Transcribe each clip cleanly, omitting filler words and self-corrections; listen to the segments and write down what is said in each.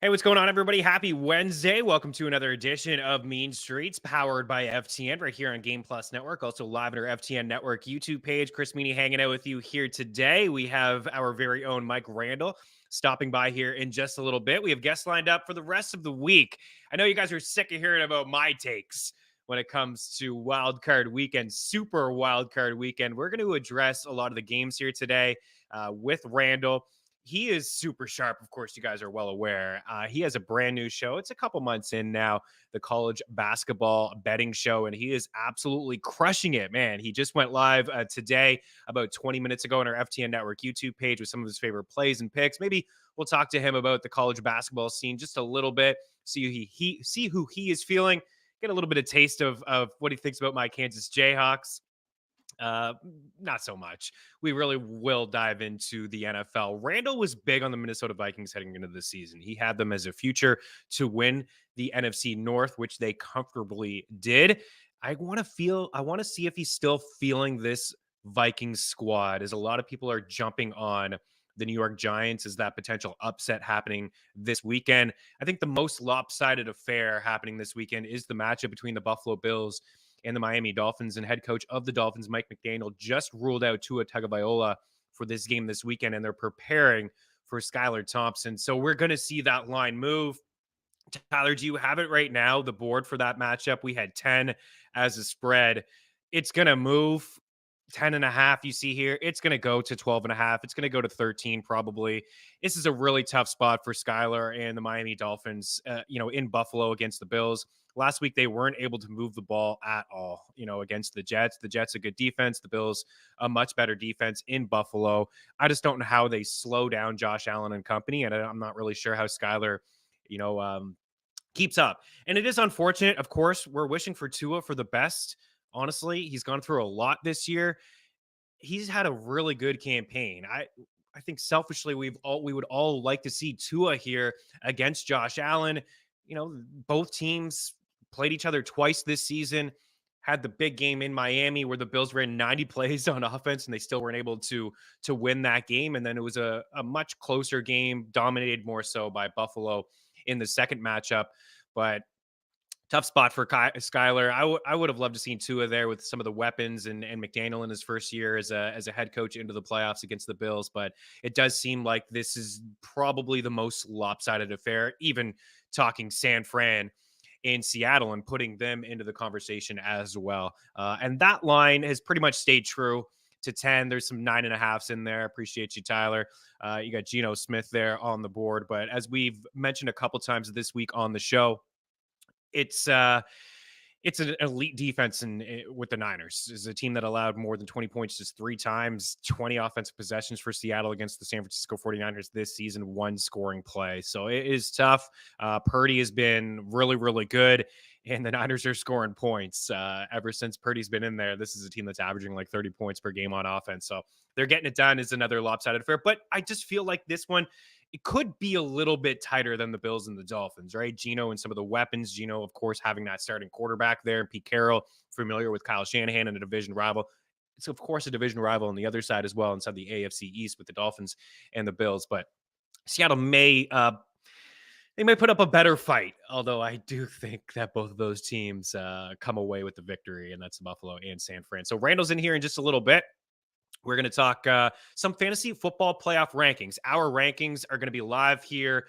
Hey, what's going on, everybody? Happy Wednesday. Welcome to another edition of Mean Streets, powered by FTN, right here on Game Plus Network. Also live on our FTN Network YouTube page. Chris Meaney hanging out with you here today. We have our very own Mike Randle stopping by here in just a little bit. We have guests lined up for the rest of the week. I know you guys are sick of hearing about my takes when it comes to Wildcard Weekend, Super Wildcard Weekend. We're going to address a lot of the games here today with Randle. He is super sharp. Of course, you guys are well aware. He has a brand new show. It's a couple months in now, the college basketball betting show, and he is absolutely crushing it, man. He just went live today, about 20 minutes ago, on our FTN Network YouTube page with some of his favorite plays and picks. Maybe we'll talk to him about the college basketball scene just a little bit, see who he is feeling, get a little bit of taste of what he thinks about my Kansas Jayhawks. Uh, Not so much. We really will dive into the NFL. Randall was big on the Minnesota Vikings heading into the season. He had them as a future to win the NFC North, which they comfortably did. I want to see if he's still feeling this Vikings squad, as a lot of people are jumping on the New York Giants as that potential upset happening this weekend. I think the most lopsided affair happening this weekend is the matchup between the Buffalo Bills and the Miami Dolphins, and head coach of the Dolphins, Mike Randle, just ruled out Tua Tagovailoa for this game this weekend, and they're preparing for Skylar Thompson. So we're going to see that line move. Tyler, do you have it right now, the board for that matchup? We had 10 as a spread. It's going to move. 10.5 you see here, it's going to go to 12.5. It's going to go to 13 probably. This is a really tough spot for Skylar and the Miami Dolphins, in Buffalo against the Bills. Last week, they weren't able to move the ball at all, against the Jets. The Jets, a good defense. The Bills, a much better defense in Buffalo. I just don't know how they slow down Josh Allen and company, and I'm not really sure how Skylar, keeps up. And it is unfortunate. Of course, we're wishing for Tua for the best. Honestly, he's gone through a lot this year. He's had a really good campaign. I think selfishly we would all like to see Tua here against Josh Allen. Both teams played each other twice this season. Had the big game in Miami where the Bills ran 90 plays on offense and they still weren't able to win that game. And then it was a much closer game, dominated more so by Buffalo in the second matchup. But tough spot for Skyler. I would have loved to seen Tua there with some of the weapons and McDaniel in his first year as a head coach into the playoffs against the Bills. But it does seem like this is probably the most lopsided affair, even talking San Fran in Seattle and putting them into the conversation as well. And that line has pretty much stayed true to 10. There's some 9.5s in there. Appreciate you, Tyler. You got Geno Smith there on the board. But as we've mentioned a couple times this week on the show, it's an elite defense with the Niners. Is a team that allowed more than 20 points just 3 times, 20 offensive possessions for Seattle against the San Francisco 49ers this season, 1 scoring play. So it is tough. Purdy has been really, really good, and the Niners are scoring points. Ever since Purdy's been in there, this is a team that's averaging like 30 points per game on offense. So they're getting it done. Is another lopsided affair. But I just feel like this one, it could be a little bit tighter than the Bills and the Dolphins, right? Geno and some of the weapons. Geno, of course, having that starting quarterback there. Pete Carroll, familiar with Kyle Shanahan and a division rival. It's, of course, a division rival on the other side as well, inside the AFC East with the Dolphins and the Bills. But Seattle may put up a better fight, although I do think that both of those teams come away with the victory, and that's Buffalo and San Fran. So Randall's in here in just a little bit. We're going to talk some fantasy football playoff rankings. Our rankings are going to be live here.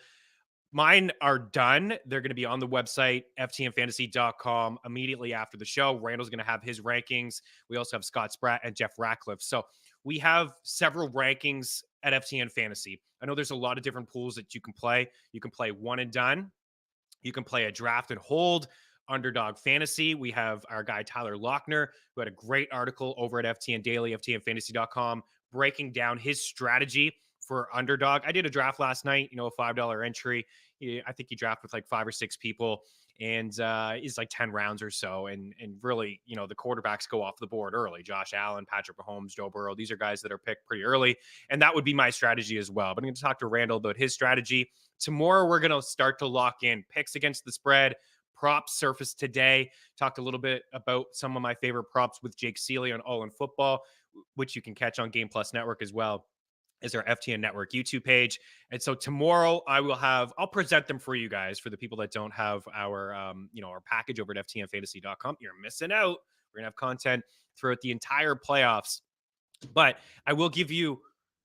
Mine are done. They're going to be on the website, ftnfantasy.com, immediately after the show. Randall's going to have his rankings. We also have Scott Spratt and Jeff Ratcliffe. So we have several rankings at FTN Fantasy. I know there's a lot of different pools that you can play. You can play one and done. You can play a draft and hold. Underdog Fantasy. We have our guy Tyler Lochner, who had a great article over at FTN Daily, ftnfantasy.com, breaking down his strategy for Underdog. I did a draft last night, a $5 entry. I think he drafted with like 5 or 6 people, and is like 10 rounds or so. And really, the quarterbacks go off the board early. Josh Allen, Patrick Mahomes, Joe Burrow. These are guys that are picked pretty early, and that would be my strategy as well. But I'm going to talk to Randall about his strategy. Tomorrow, we're going to start to lock in picks against the spread. Props surfaced today. Talked a little bit about some of my favorite props with Jake Seeley on All in Football, which you can catch on Game Plus Network as well. is our FTN Network YouTube page. And so tomorrow I'll present them for you guys. For the people that don't have our, our package over at ftnfantasy.com, you're missing out. We're going to have content throughout the entire playoffs. But I will give you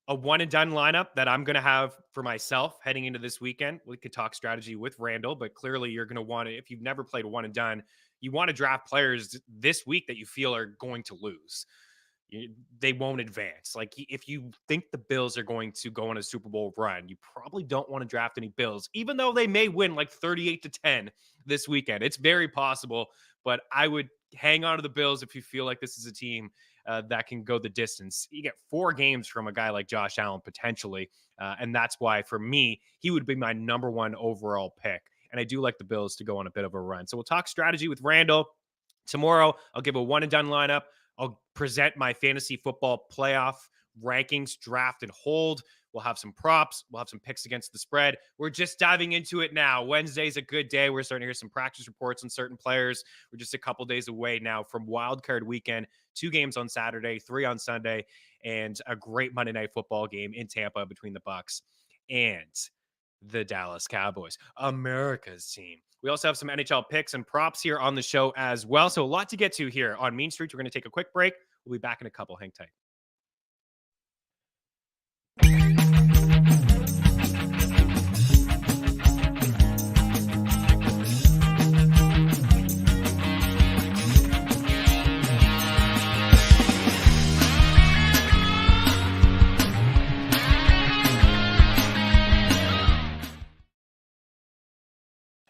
a one and done lineup that I'm going to have for myself heading into this weekend. We could talk strategy with Randle, but clearly you're going to want to, if you've never played a one and done, you want to draft players this week that you feel are going to lose. They won't advance. Like, if you think the Bills are going to go on a Super Bowl run, you probably don't want to draft any Bills, even though they may win like 38-10 this weekend. It's very possible, but I would hang on to the Bills if you feel like this is a team that can go the distance. You get 4 games from a guy like Josh Allen potentially, and that's why for me he would be my number 1 overall pick. And I do like the Bills to go on a bit of a run. So we'll talk strategy with Randle tomorrow. I'll give a one and done lineup. I'll present my fantasy football playoff rankings, draft and hold. We'll have some props. We'll have some picks against the spread. We're just diving into it now. Wednesday's a good day. We're starting to hear some practice reports on certain players. We're just a couple days away now from Wildcard weekend. 2 games on Saturday, 3 on Sunday, and a great Monday Night Football game in Tampa between the Bucs and the Dallas Cowboys, America's team. We also have some NHL picks and props here on the show as well. So a lot to get to here on Mean Streets. We're going to take a quick break. We'll be back in a couple. Hang tight.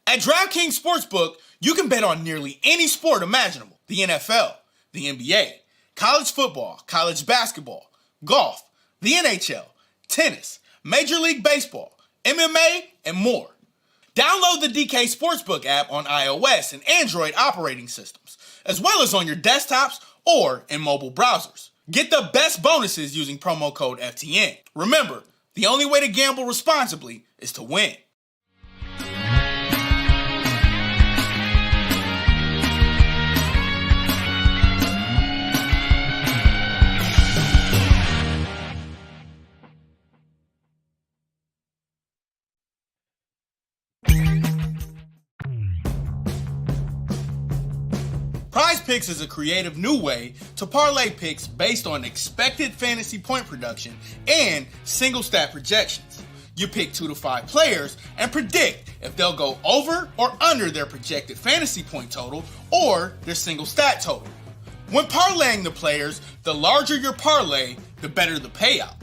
At DraftKings Sportsbook, you can bet on nearly any sport imaginable. The NFL, the NBA, college football, college basketball, golf, the NHL, tennis, Major League Baseball, MMA, and more. Download the DK Sportsbook app on iOS and Android operating systems, as well as on your desktops or in mobile browsers. Get the best bonuses using promo code FTN. Remember, the only way to gamble responsibly is to win. Prize Picks is a creative new way to parlay picks based on expected fantasy point production and single stat projections. You pick 2 to 5 players and predict if they'll go over or under their projected fantasy point total or their single stat total. When parlaying the players, the larger your parlay, the better the payout.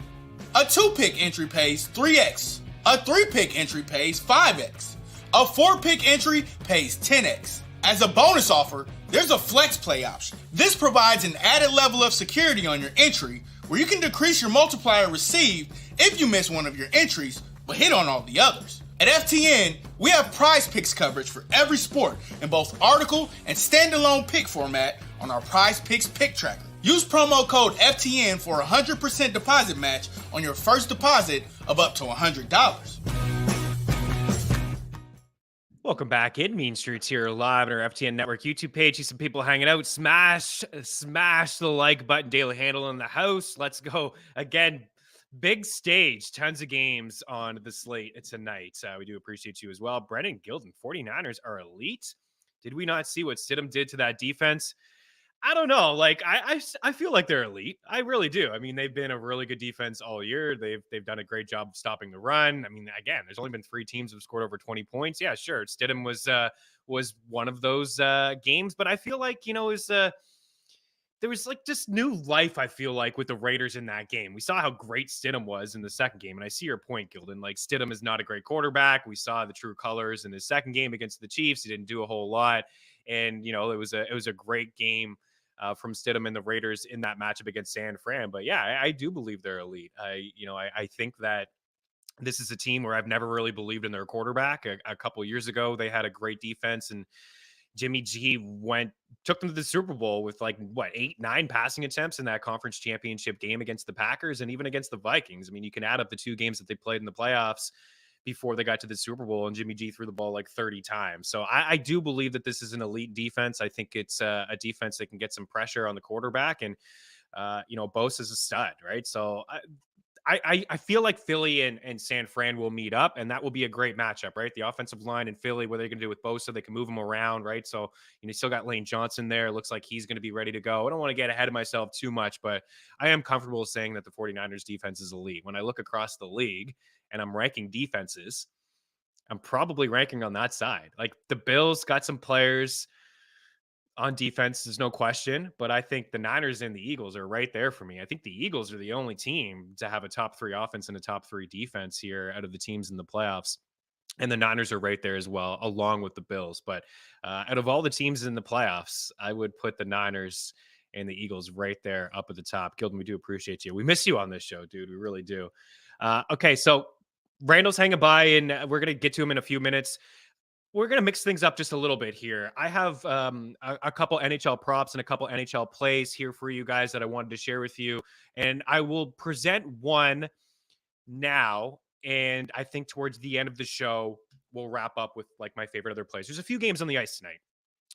A 2-pick entry pays 3x. A 3-pick entry pays 5x. A 4-pick entry pays 10x. As a bonus offer, there's a flex play option. This provides an added level of security on your entry where you can decrease your multiplier received if you miss one of your entries but hit on all the others. At FTN, we have Prize Picks coverage for every sport in both article and standalone pick format on our Prize Picks pick tracker. Use promo code FTN for a 100% deposit match on your first deposit of up to $100. Welcome back in. Mean Streets here live on our FTN Network YouTube page. See some people hanging out. Smash the like button. Daily Handle in the house. Let's go. Again, big stage. Tons of games on the slate tonight. We do appreciate you as well. Brennan Gilden, 49ers are elite. Did we not see what Stidham did to that defense? I don't know. Like, I feel like they're elite. I really do. I mean, they've been a really good defense all year. They've done a great job of stopping the run. I mean, again, there's only been 3 teams who've scored over 20 points. Yeah, sure. Stidham was one of those games, but I feel like, there was like just new life, I feel like, with the Raiders in that game. We saw how great Stidham was in the second game. And I see your point, Gilden. Like, Stidham is not a great quarterback. We saw the true colors in his second game against the Chiefs. He didn't do a whole lot. And, it was a great game from Stidham and the Raiders in that matchup against San Fran. But yeah, I do believe they're elite. I think that this is a team where I've never really believed in their quarterback. A couple years ago, they had a great defense, and Jimmy G took them to the Super Bowl with 8, 9 passing attempts in that conference championship game against the Packers and even against the Vikings. I mean, you can add up the 2 games that they played in the playoffs before they got to the Super Bowl, and Jimmy G threw the ball 30 times. So I do believe that this is an elite defense. I think it's a defense that can get some pressure on the quarterback, and Bosa is a stud, right? So I feel like Philly and San Fran will meet up, and that will be a great matchup, right? The offensive line in Philly, what are they going to do with Bosa? They can move him around, right? So, you still got Lane Johnson there. It looks like he's going to be ready to go. I don't want to get ahead of myself too much, but I am comfortable saying that the 49ers defense is elite. When I look across the league and I'm ranking defenses, I'm probably ranking on that side. Like the Bills got some players on defense, there's no question, but I think the Niners and the Eagles are right there for me. I think the Eagles are the only team to have a top 3 offense and a top 3 defense here out of the teams in the playoffs. And the Niners are right there as well, along with the Bills. But out of all the teams in the playoffs, I would put the Niners and the Eagles right there up at the top. Gildan, we do appreciate you. We miss you on this show, dude. We really do. Okay, so Randle's hanging by, and we're going to get to him in a few minutes. We're going to mix things up just a little bit here. I have a couple NHL props and a couple NHL plays here for you guys that I wanted to share with you. And I will present one now. And I think towards the end of the show, we'll wrap up with like my favorite other plays. There's a few games on the ice tonight.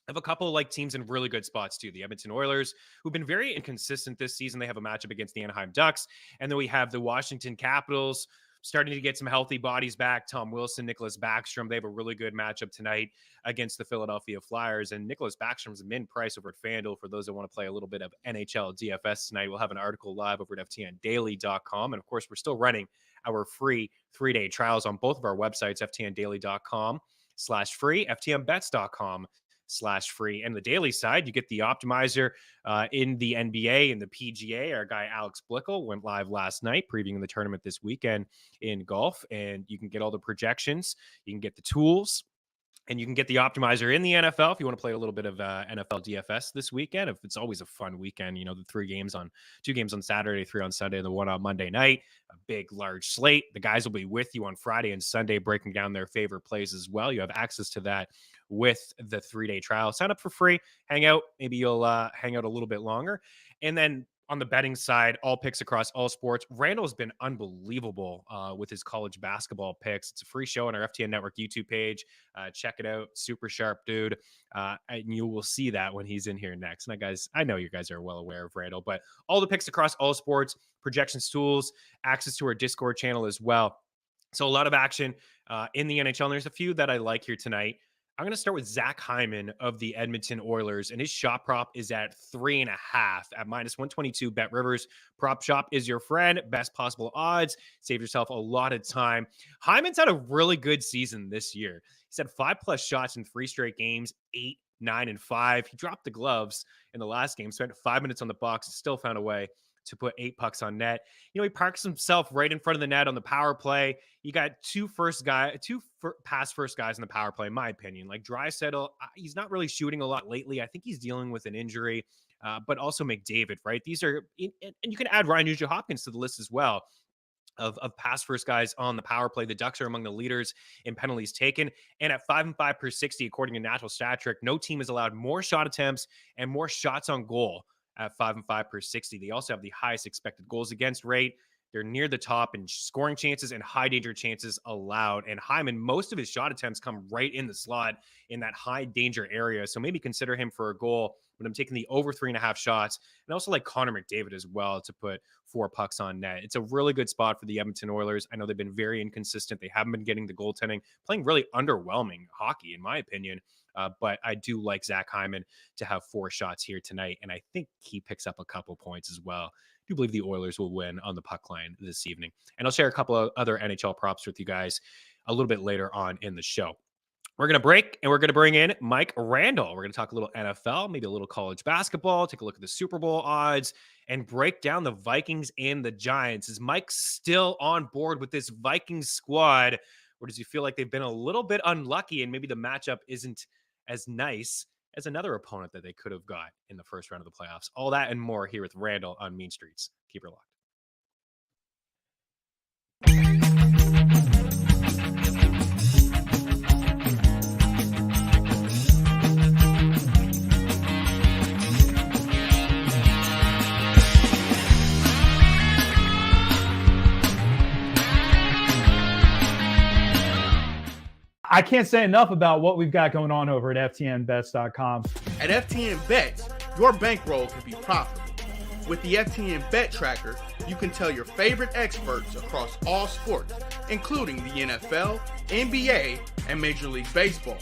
I have a couple like teams in really good spots too. The Edmonton Oilers, who've been very inconsistent this season. They have a matchup against the Anaheim Ducks. And then we have the Washington Capitals, starting to get some healthy bodies back. Tom Wilson, Nicholas Backstrom. They have a really good matchup tonight against the Philadelphia Flyers. And Nicholas Backstrom's min-price over at FanDuel for those that want to play a little bit of NHL DFS tonight. We'll have an article live over at ftndaily.com. And of course, we're still running our free 3-day trials on both of our websites, ftndaily.com/free, ftnbets.com/free. And the daily side, you get the optimizer in the NBA and the PGA. Our guy Alex Blickel went live last night previewing the tournament this weekend in golf, and you can get all the projections, you can get the tools, and you can get the optimizer in the NFL if you want to play a little bit of NFL DFS this weekend. If it's always a fun weekend, the 2 games on Saturday, 3 on Sunday, and the 1 on Monday night, a big, large slate. The guys will be with you on Friday and Sunday, breaking down their favorite plays as well. You have access to that with the 3-day trial. Sign up for free, hang out. Maybe you'll hang out a little bit longer. And then on the betting side, all picks across all sports. Randle's been unbelievable with his college basketball picks. It's a free show on our FTN Network YouTube page. Check it out. Super sharp dude. And you will see that when he's in here next. And guys, I know you guys are well aware of Randle, but all the picks across all sports, projections tools, access to our Discord channel as well. So a lot of action in the NHL. And there's a few that I like here tonight. I'm going to start with Zach Hyman of the Edmonton Oilers, and his shot prop is at 3.5 at -122. Bet Rivers. Prop shop is your friend. Best possible odds. Save yourself a lot of time. Hyman's had a really good season this year. He's had 5+ shots in 3 straight games, 8, 9, and 5. He dropped the gloves in the last game, spent 5 minutes on the box, and still found a way to put 8 pucks on net. He parks himself right in front of the net on the power play. You got 2 pass first guys in the power play, in my opinion. Like Draisaitl, he's not really shooting a lot lately. I think he's dealing with an injury, but also McDavid, right? These are, and you can add Ryan Nugent-Hopkins to the list as well of pass first guys on the power play. The Ducks are among the leaders in penalties taken. And at 5-5 per 60, according to Natural Stat Trick, no team has allowed more shot attempts and more shots on goal at 5-5 per 60. They also have the highest expected goals against rate. They're near the top in scoring chances and high danger chances allowed. And Hyman, most of his shot attempts come right in the slot in that high danger area. So maybe consider him for a goal, but I'm taking the over 3.5 shots. And also like Connor McDavid as well to put 4 pucks on net. It's a really good spot for the Edmonton Oilers. I know they've been very inconsistent. They haven't been getting the goaltending, playing really underwhelming hockey, in my opinion. But I do like Zach Hyman to have 4 shots here tonight. And I think he picks up a couple points as well. I do believe the Oilers will win on the puck line this evening. And I'll share a couple of other NHL props with you guys a little bit later on in the show. We're going to break and we're going to bring in Mike Randle. We're going to talk a little NFL, maybe a little college basketball, take a look at the Super Bowl odds, and break down the Vikings and the Giants. Is Mike still on board with this Vikings squad, or does he feel like they've been a little bit unlucky and maybe the matchup isn't as nice as another opponent that they could have got in the first round of the playoffs? All that and more here with Randle on Mean Streets. Keep her locked. I can't say enough about what we've got going on over at ftnbets.com. At FTN Bets, your bankroll can be profitable. With the FTN Bet Tracker, you can tell your favorite experts across all sports, including the NFL, NBA, and Major League Baseball.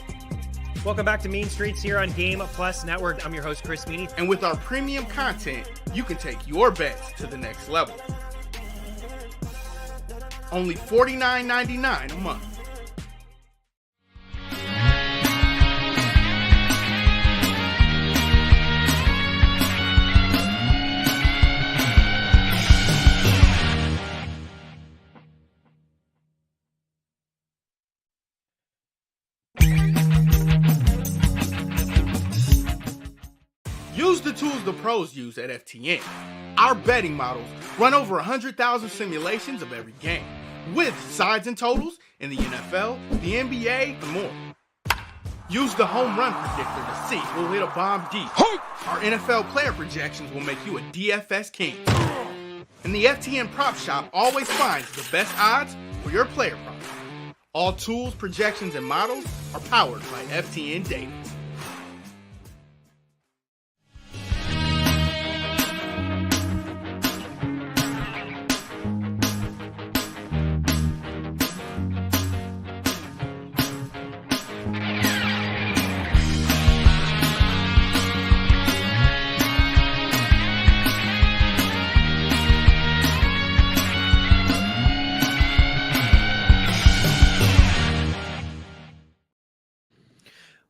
Welcome back to Mean Streets here on Game Plus Network. I'm your host, Chris Meaney. And with our premium content, you can take your bets to the next level. Only $49.99 a month. Use the tools the pros use at FTN. Our betting models run over 100,000 simulations of every game, with sides and totals in the NFL, the NBA, and more. Use the home run predictor to see who'll hit a bomb deep. Our NFL player projections will make you a DFS king. And the FTN Prop Shop always finds the best odds for your player props. All tools, projections, and models are powered by FTN data.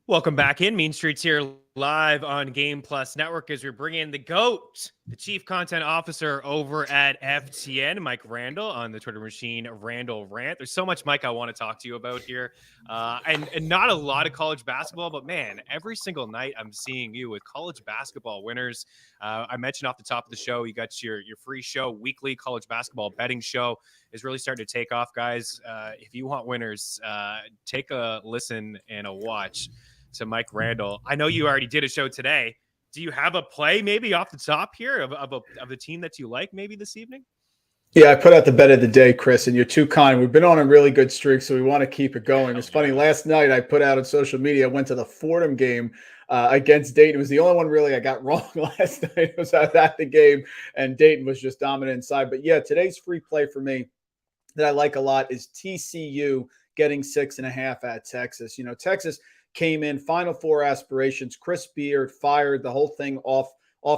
Welcome back in. Mean Streets here live on Game Plus Network as we bring in the GOAT, the Chief Content Officer over at FTN, Mike Randle, on the Twitter machine, Randle Rant. There's so much, Mike, I want to talk to you about here. And not a lot of college basketball, but man, every single night I'm seeing you with college basketball winners. I mentioned off the top of the show, you got your free show, weekly college basketball betting show is really starting to take off, guys. If you want winners, take a listen and a watch to Mike Randle. I know you already did a show today. Do you have a play maybe off the top here of the team that you like maybe this evening? Yeah, I put out the bet of the day, Chris, and you're too kind. We've been on a really good streak, so we want to keep it going. It's funny. Last night I put out on social media, I went to the Fordham game against Dayton. It was the only one really I got wrong last night. It was at the game, and Dayton was just dominant inside. But yeah, today's free play for me that I like a lot is TCU getting 6.5 at Texas. You know, Texas came in, Final Four aspirations, Chris Beard fired, the whole thing off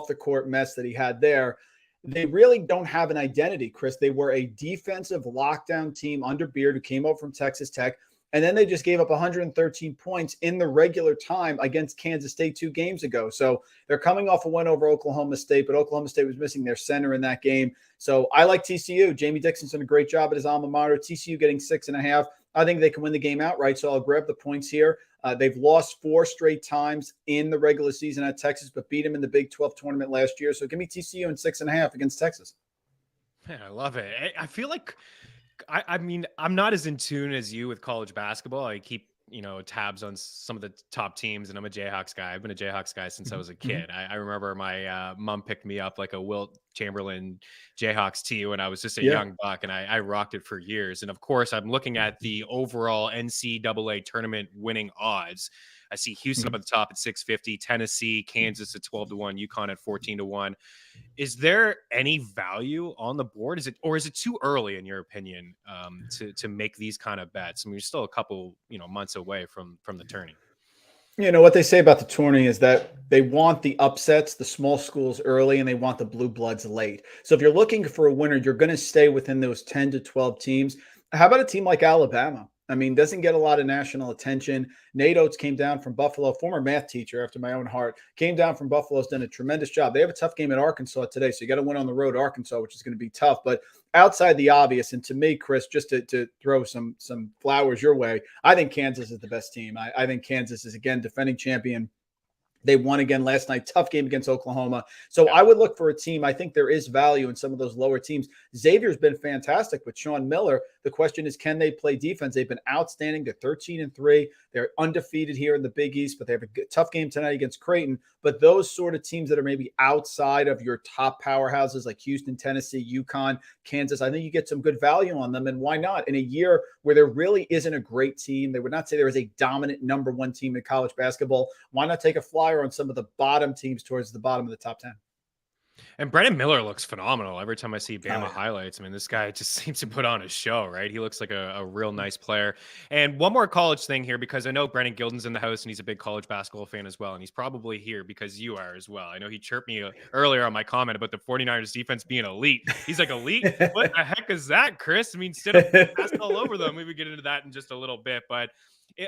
the court mess that he had there. They really don't have an identity, Chris. They were a defensive lockdown team under Beard who came over from Texas Tech, and then they just gave up 113 points in the regular time against Kansas State 2 games ago. So they're coming off a win over Oklahoma State, but Oklahoma State was missing their center in that game. So I like TCU. Jamie Dixon's done a great job at his alma mater. TCU getting 6.5. I think they can win the game outright, so I'll grab the points here. They've lost 4 straight times in the regular season at Texas, but beat them in the Big 12 tournament last year. So give me TCU and 6.5 against Texas. Man, I love it. I feel like, I mean, I'm not as in tune as you with college basketball. I keep, tabs on some of the top teams, and I'm a Jayhawks guy. I've been a Jayhawks guy since I was a kid. I remember my mom picked me up like a Wilt Chamberlain Jayhawks tee when I was just a young buck, and I rocked it for years. And of course, I'm looking at the overall NCAA tournament winning odds. I see Houston up at the top at 650, Tennessee, Kansas at 12-1, UConn at 14-1. Is there any value on the board? Is it too early in your opinion to make these kind of bets? I mean, you're still a couple months away from the tourney. You know what they say about the tourney is that they want the upsets, the small schools early, and they want the blue bloods late. So if you're looking for a winner, you're going to stay within those 10 to 12 teams. How about a team like Alabama? I mean, doesn't get a lot of national attention. Nate Oates came down from Buffalo, former math teacher after my own heart, came down from Buffalo, has done a tremendous job. They have a tough game at Arkansas today, so you got to win on the road, Arkansas, which is going to be tough. But outside the obvious, and to me, Chris, just to throw some flowers your way, I think Kansas is the best team. I think Kansas is, again, defending champion. They won again last night. Tough game against Oklahoma. So I would look for a team. I think there is value in some of those lower teams. Xavier's been fantastic with Sean Miller. The question is, can they play defense? They've been outstanding. They're 13-3. They're undefeated here in the Big East, but they have a tough game tonight against Creighton. But those sort of teams that are maybe outside of your top powerhouses like Houston, Tennessee, UConn, Kansas, I think you get some good value on them. And why not? In a year where there really isn't a great team, they would not say there is a dominant number one team in college basketball. Why not take a flyer on some of the bottom teams towards the bottom of the top 10? And Brendan Miller looks phenomenal every time I see Oh, Bama yeah. highlights. I mean, this guy just seems to put on a show, right? He looks like a real nice player. And one more college thing here, because I know Brendan Gilden's in the house and he's a big college basketball fan as well. And he's probably here because you are as well. I know he chirped me earlier on my comment about the 49ers defense being elite. He's like, elite? What the heck is that, Chris? I mean, instead of passing all over them, we would get into that in just a little bit. But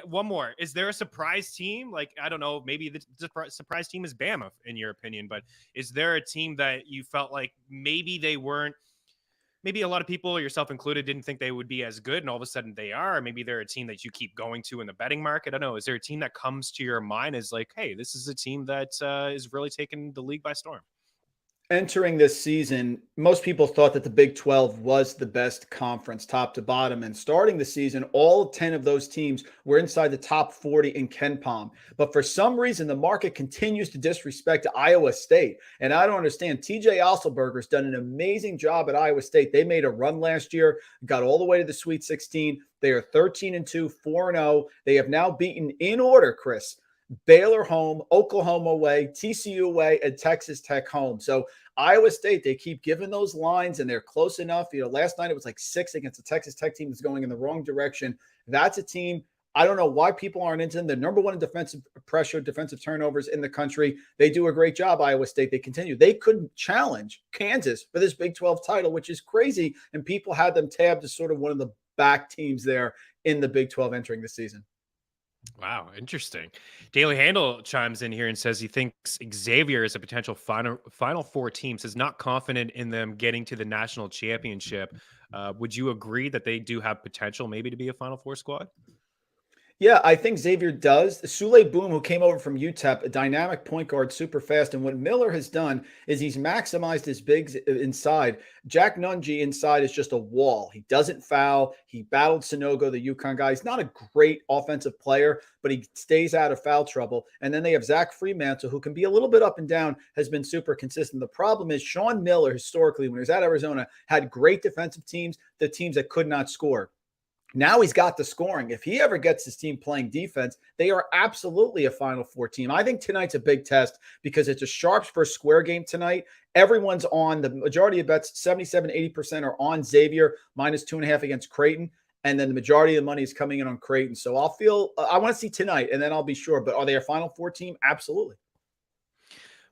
one more. Is there a surprise team? Like, I don't know, maybe the surprise team is Bama, in your opinion, but is there a team that you felt like maybe they weren't, maybe a lot of people, yourself included, didn't think they would be as good, and all of a sudden they are? Maybe they're a team that you keep going to in the betting market. I don't know. Is there a team that comes to your mind as like, hey, this is a team that is really taking the league by storm? Entering this season, most people thought that the Big 12 was the best conference top to bottom. And starting the season, all 10 of those teams were inside the top 40 in KenPom. But for some reason, the market continues to disrespect Iowa State. And I don't understand. TJ Osselberger's done an amazing job at Iowa State. They made a run last year, got all the way to the Sweet 16. They are 13-2, 4-0. They have now beaten in order, Chris, Baylor home, Oklahoma away, TCU away, and Texas Tech home. So Iowa State, they keep giving those lines, and they're close enough. Last night it was like 6 against the Texas Tech team that's going in the wrong direction. That's a team, I don't know why people aren't into them. They're number one in defensive pressure, defensive turnovers in the country. They do a great job, Iowa State. They continue. They couldn't challenge Kansas for this Big 12 title, which is crazy, and people had them tabbed as sort of one of the back teams there in the Big 12 entering the season. Wow, interesting. Daily Handle chimes in here and says he thinks Xavier is a potential final four team. Says not confident in them getting to the national championship. Would you agree that they do have potential maybe to be a Final Four squad? Yeah, I think Xavier does. Sule Boom, who came over from UTEP, a dynamic point guard, super fast. And what Miller has done is he's maximized his bigs inside. Jack Nungy inside is just a wall. He doesn't foul. He battled Sonogo, the UConn guy. He's not a great offensive player, but he stays out of foul trouble. And then they have Zach Fremantle, who can be a little bit up and down, has been super consistent. The problem is Sean Miller, historically, when he was at Arizona, had great defensive teams, the teams that could not score. Now he's got the scoring. If he ever gets his team playing defense, they are absolutely a Final Four team. I think tonight's a big test because it's a sharps versus square game tonight. Everyone's on, the majority of bets, 77, 80% are on Xavier, minus 2.5 against Creighton. And then the majority of the money is coming in on Creighton. So I want to see tonight, and then I'll be sure. But are they a Final Four team? Absolutely.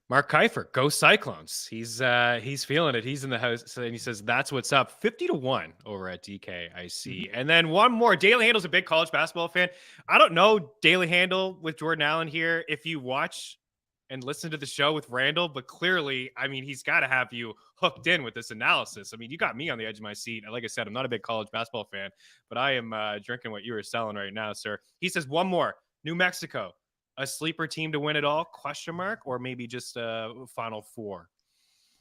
Mark Keifer, go Cyclones. He's feeling it. He's in the house. So, and he says, that's what's up. 50-1 over at DK, I see. And then one more. Daily Handle's a big college basketball fan. I don't know Daily Handle with Jordan Allen here if you watch and listen to the show with Randle, but clearly, I mean, he's got to have you hooked in with this analysis. I mean, you got me on the edge of my seat. And like I said, I'm not a big college basketball fan, but I am drinking what you were selling right now, sir. He says, one more. New Mexico. A sleeper team to win it all, question mark, or maybe just a Final Four?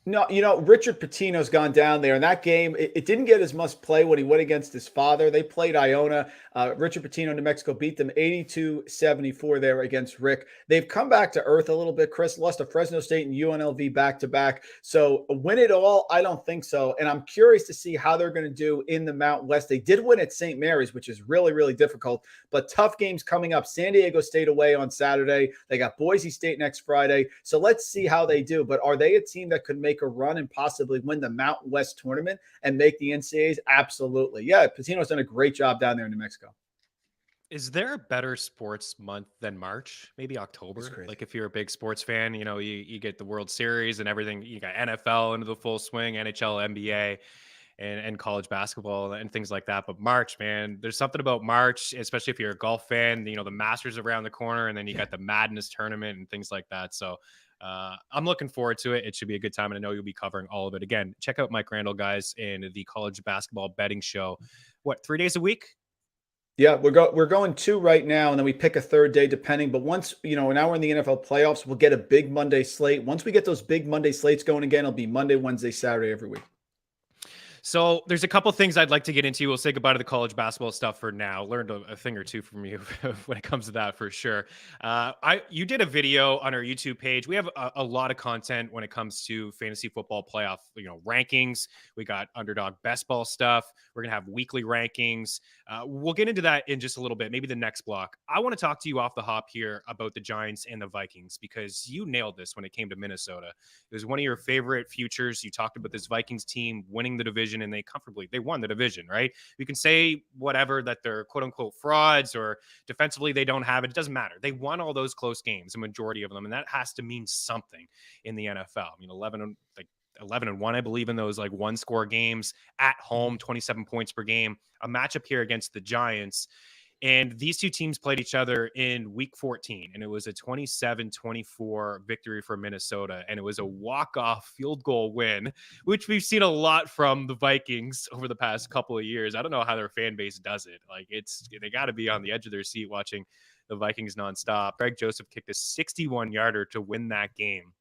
No, Richard Pitino's gone down there. In that game, it didn't get as much play when he went against his father. They played Iona. Richard Pitino, New Mexico, beat them 82-74 there against Rick. They've come back to earth a little bit. Chris lost to Fresno State and UNLV back-to-back. So win it all? I don't think so. And I'm curious to see how they're going to do in the Mountain West. They did win at St. Mary's, which is really, really difficult. But tough games coming up. San Diego State away on Saturday. They got Boise State next Friday. So let's see how they do. But are they a team that could make a run and possibly win the Mountain West tournament and make the NCAAs? Absolutely. Yeah, Patino's done a great job down there in New Mexico. Is there a better sports month than March? Maybe October? Like if you're a big sports fan, you get the World Series and everything. You got NFL into the full swing, NHL, NBA, and college basketball and things like that. But March, man, there's something about March, especially if you're a golf fan, the Masters around the corner, and then you got the Madness tournament and things like that. So I'm looking forward to it. It should be a good time, and I know you'll be covering all of it. Again, check out Mike Randle, guys, in the college basketball betting show. 3 days a week? Yeah, we're going 2 right now, and then we pick a third day depending. But once, now we're in the NFL playoffs, we'll get a big Monday slate. Once we get those big Monday slates going again, it'll be Monday, Wednesday, Saturday every week. So there's a couple things I'd like to get into. We'll say goodbye to the college basketball stuff for now. Learned a thing or two from you when it comes to that for sure. You did a video on our YouTube page. We have a lot of content when it comes to fantasy football playoff, rankings. We got Underdog best ball stuff. We're gonna have weekly rankings. We'll get into that in just a little bit, maybe the next block. I want to talk to you off the hop here about the Giants and the Vikings because you nailed this when it came to Minnesota. It was one of your favorite futures. You talked about this Vikings team winning the division, and they won the division, right? You can say whatever, that they're quote unquote frauds or defensively they don't have it. It doesn't matter. They won all those close games, a majority of them, and that has to mean something in the NFL. I mean, 11-1, I believe, in those one score games at home, 27 points per game, a matchup here against the Giants. And these two teams played each other in week 14, and it was a 27-24 victory for Minnesota. And it was a walk-off field goal win, which we've seen a lot from the Vikings over the past couple of years. I don't know how their fan base does it. They got to be on the edge of their seat watching the Vikings nonstop. Greg Joseph kicked a 61-yarder to win that game.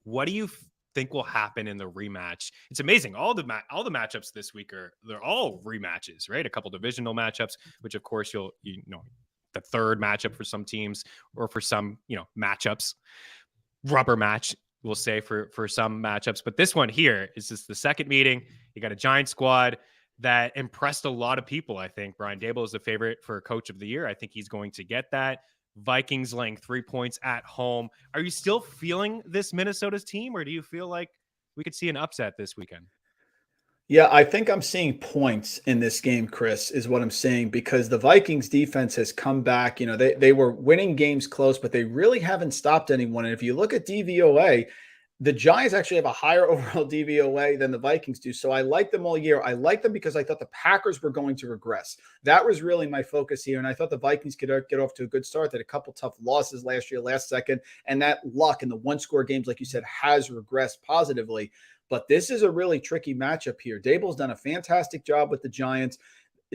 What do you think will happen in the rematch? It's amazing. All the matchups this week they're all rematches, right? A couple divisional matchups, which of course the third matchup for some teams, or for some matchups, rubber match, we'll say for some matchups. But this one here is just the second meeting. You got a Giant squad that impressed a lot of people. I think Brian Daboll is the favorite for Coach of the Year. I think he's going to get that. Vikings laying 3 points at home. Are you still feeling this Minnesota's team, or do you feel like we could see an upset this weekend? Yeah, I think I'm seeing points in this game, Chris, is what I'm saying, because the Vikings defense has come back. They were winning games close, but they really haven't stopped anyone. And if you look at DVOA, the Giants actually have a higher overall DVOA than the Vikings do. So I like them all year. I like them because I thought the Packers were going to regress. That was really my focus here. And I thought the Vikings could get off to a good start. They had a couple tough losses last year, last second. And that luck in the one-score games, like you said, has regressed positively. But this is a really tricky matchup here. Daboll's done a fantastic job with the Giants.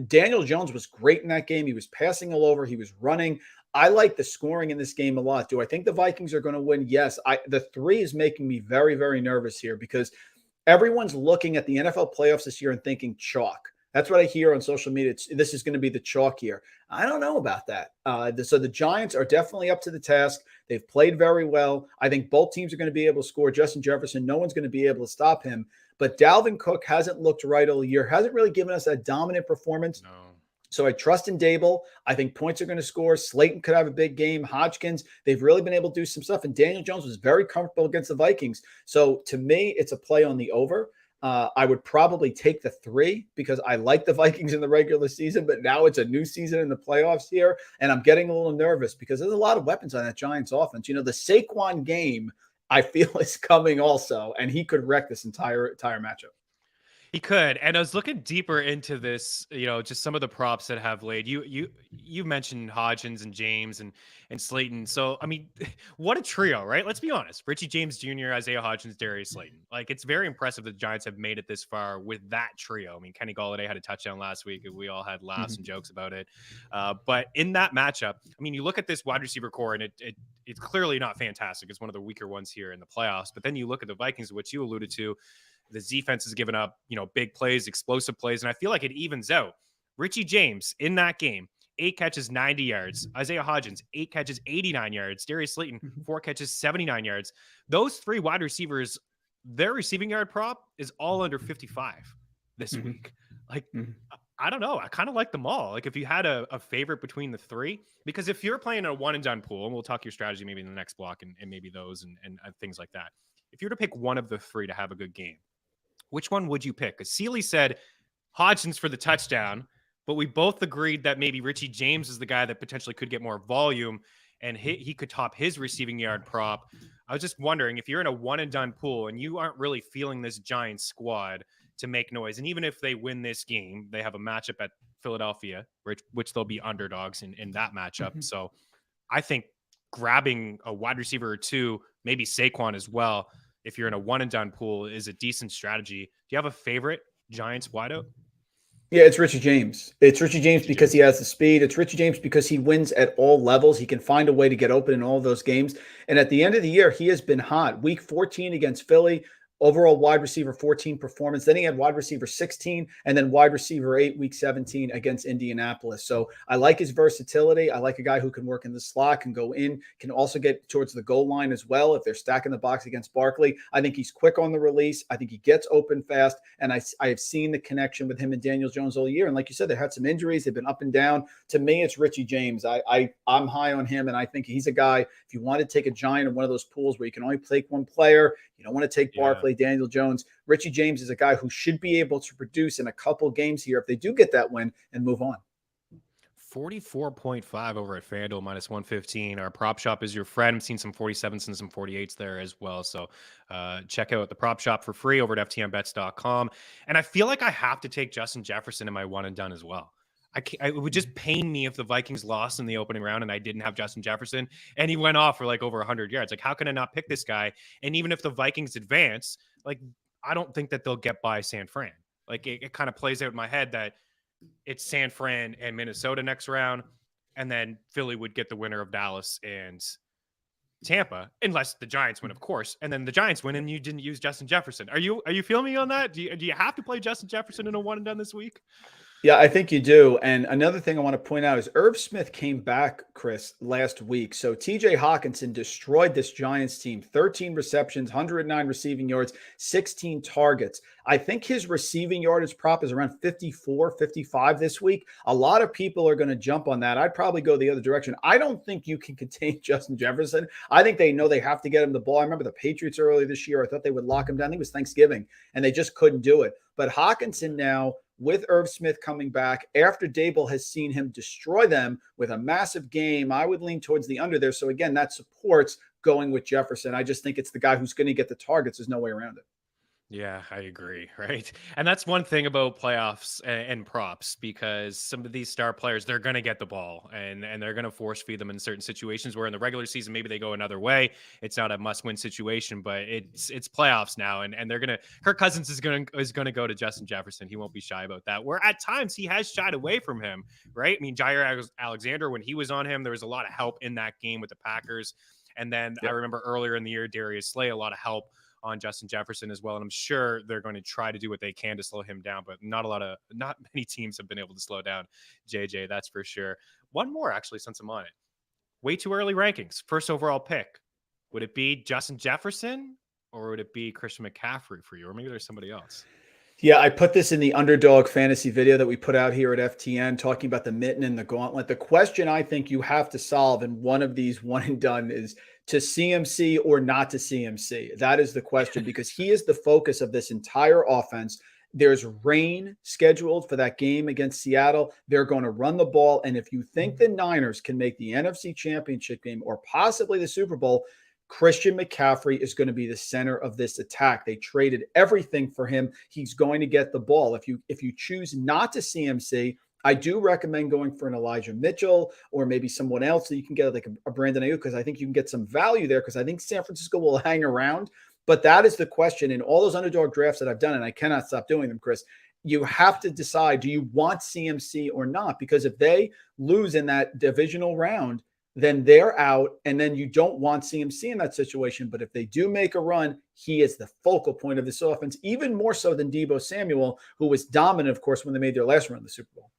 Daniel Jones was great in that game. He was passing all over. He was running. I like the scoring in this game a lot. Do I think the Vikings are going to win? Yes. The 3 is making me very, very nervous here because everyone's looking at the NFL playoffs this year and thinking chalk. That's what I hear on social media. This is going to be the chalk year. I don't know about that. So the Giants are definitely up to the task. They've played very well. I think both teams are going to be able to score. Justin Jefferson, no one's going to be able to stop him. But Dalvin Cook hasn't looked right all year, hasn't really given us that dominant performance. No. So I trust in Daboll. I think points are going to score. Slayton could have a big game. Hodgkins, they've really been able to do some stuff. And Daniel Jones was very comfortable against the Vikings. So to me, it's a play on the over. I would probably take the 3 because I like the Vikings in the regular season, but now it's a new season in the playoffs here. And I'm getting a little nervous because there's a lot of weapons on that Giants offense. The Saquon game, I feel, is coming also, and he could wreck this entire matchup. He could. And I was looking deeper into this, just some of the props that have laid. You mentioned Hodgins and James and Slayton. So, I mean, what a trio, right? Let's be honest. Richie James Jr., Isaiah Hodgins, Darius Slayton. It's very impressive that the Giants have made it this far with that trio. I mean, Kenny Golladay had a touchdown last week, and we all had laughs and jokes about it. But in that matchup, I mean, you look at this wide receiver core, and it's clearly not fantastic. It's one of the weaker ones here in the playoffs. But then you look at the Vikings, which you alluded to. The defense has given up, big plays, explosive plays, and I feel like it evens out. Richie James in that game, 8 catches, 90 yards. Isaiah Hodgins, 8 catches, 89 yards. Darius Slayton, 4 catches, 79 yards. Those 3 wide receivers, their receiving yard prop is all under 55 this week. I don't know. I kind of like them all. If you had a favorite between the 3, because if you're playing a one and done pool, and we'll talk your strategy maybe in the next block and maybe those and things like that. If you were to pick one of the 3 to have a good game, which one would you pick? Because Seeley said Hodgins for the touchdown, but we both agreed that maybe Richie James is the guy that potentially could get more volume and he could top his receiving yard prop. I was just wondering, if you're in a one and done pool and you aren't really feeling this Giants squad to make noise, and even if they win this game, they have a matchup at Philadelphia, which they'll be underdogs in that matchup. So I think grabbing a wide receiver or 2, maybe Saquon as well, if you're in a one and done pool, is a decent strategy. Do you have a favorite Giants wideout? Yeah, it's Richie James. It's Richie James because he has the speed. It's Richie James because he wins at all levels. He can find a way to get open in all of those games. And at the end of the year, he has been hot. Week 14 against Philly, overall wide receiver 14 performance. Then he had wide receiver 16 and then wide receiver 8 week 17 against Indianapolis. So I like his versatility. I like a guy who can work in the slot, can go in, can also get towards the goal line as well if they're stacking the box against Barkley. I think he's quick on the release. I think he gets open fast. And I have seen the connection with him and Daniel Jones all year. And like you said, they had some injuries. They've been up and down. To me, it's Richie James. I'm high on him. And I think he's a guy, if you want to take a giant in one of those pools where you can only take one player, you don't want to take Barkley, Daniel Jones. Richie James is a guy who should be able to produce in a couple games here if they do get that win and move on. 44.5 over at FanDuel, minus 115. Our prop shop is your friend. I've seen some 47s and some 48s there as well. So check out the prop shop for free over at ftnbets.com. And I feel like I have to take Justin Jefferson in my one and done as well. It would just pain me if the Vikings lost in the opening round and I didn't have Justin Jefferson and he went off for like over 100 yards. Like, how can I not pick this guy? And even if the Vikings advance, like, I don't think that they'll get by San Fran. Like, it kind of plays out in my head that it's San Fran and Minnesota next round, and then Philly would get the winner of Dallas and Tampa, unless the Giants win, of course. And then the Giants win and you didn't use Justin Jefferson. Are you feeling me on that? Do you have to play Justin Jefferson in a one and done this week? Yeah, I think you do. And another thing I want to point out is Irv Smith came back, Chris, last week. So TJ Hawkinson destroyed this Giants team, 13 receptions, 109 receiving yards, 16 targets. I think his receiving yardage prop is around 54, 55 this week. A lot of people are going to jump on that. I'd probably go the other direction. I don't think you can contain Justin Jefferson. I think they know they have to get him the ball. I remember the Patriots earlier this year. I thought they would lock him down. I think it was Thanksgiving, and they just couldn't do it. But Hawkinson now, with Irv Smith coming back, after Dable has seen him destroy them with a massive game, I would lean towards the under there. So again, that supports going with Jefferson. I just think it's the guy who's going to get the targets. There's no way around it. Yeah, I agree. Right. And that's one thing about playoffs and props, because some of these star players, they're going to get the ball and they're going to force feed them in certain situations where in the regular season, maybe they go another way. It's not a must win situation, but it's playoffs now. And they're going to, Kirk Cousins is going to go to Justin Jefferson. He won't be shy about that, where at times he has shied away from him. Right. I mean, Jair Alexander, when he was on him, there was a lot of help in that game with the Packers. And then I remember earlier in the year, Darius Slay, a lot of help on Justin Jefferson as well. And I'm sure they're going to try to do what they can to slow him down, but not many teams have been able to slow down JJ. That's for sure. One more, actually, since I'm on it. Way too early rankings. First overall pick. Would it be Justin Jefferson or would it be Christian McCaffrey for you? Or maybe there's somebody else. Yeah, I put this in the Underdog fantasy video that we put out here at FTN, talking about the mitten and the gauntlet. The question I think you have to solve in one of these one and done is to CMC or not to CMC. That is the question, because he is the focus of this entire offense. There's rain scheduled for that game against Seattle. They're going to run the ball. And if you think the Niners can make the NFC Championship game or possibly the Super Bowl, Christian McCaffrey is going to be the center of this attack. They traded everything for him. He's going to get the ball. If you choose not to CMC, I do recommend going for an Elijah Mitchell or maybe someone else that you can get, like a Brandon Ayuk, because I think you can get some value there, because I think San Francisco will hang around. But that is the question in all those Underdog drafts that I've done, and I cannot stop doing them, Chris. You have to decide, do you want CMC or not? Because if they lose in that divisional round, then they're out, and then you don't want CMC in that situation. But if they do make a run, he is the focal point of this offense, even more so than Deebo Samuel, who was dominant, of course, when they made their last run in the Super Bowl.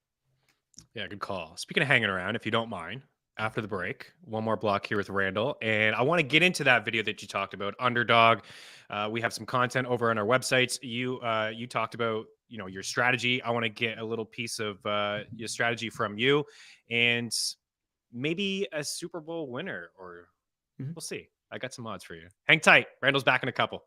Yeah, good call. Speaking of hanging around, if you don't mind, after the break, one more block here with Randle. And I want to get into that video that you talked about, Underdog. We have some content over on our websites. You talked about, your strategy. I want to get a little piece of your strategy from you, and maybe a Super Bowl winner, or we'll see. I got some odds for you. Hang tight. Randle's back in a couple.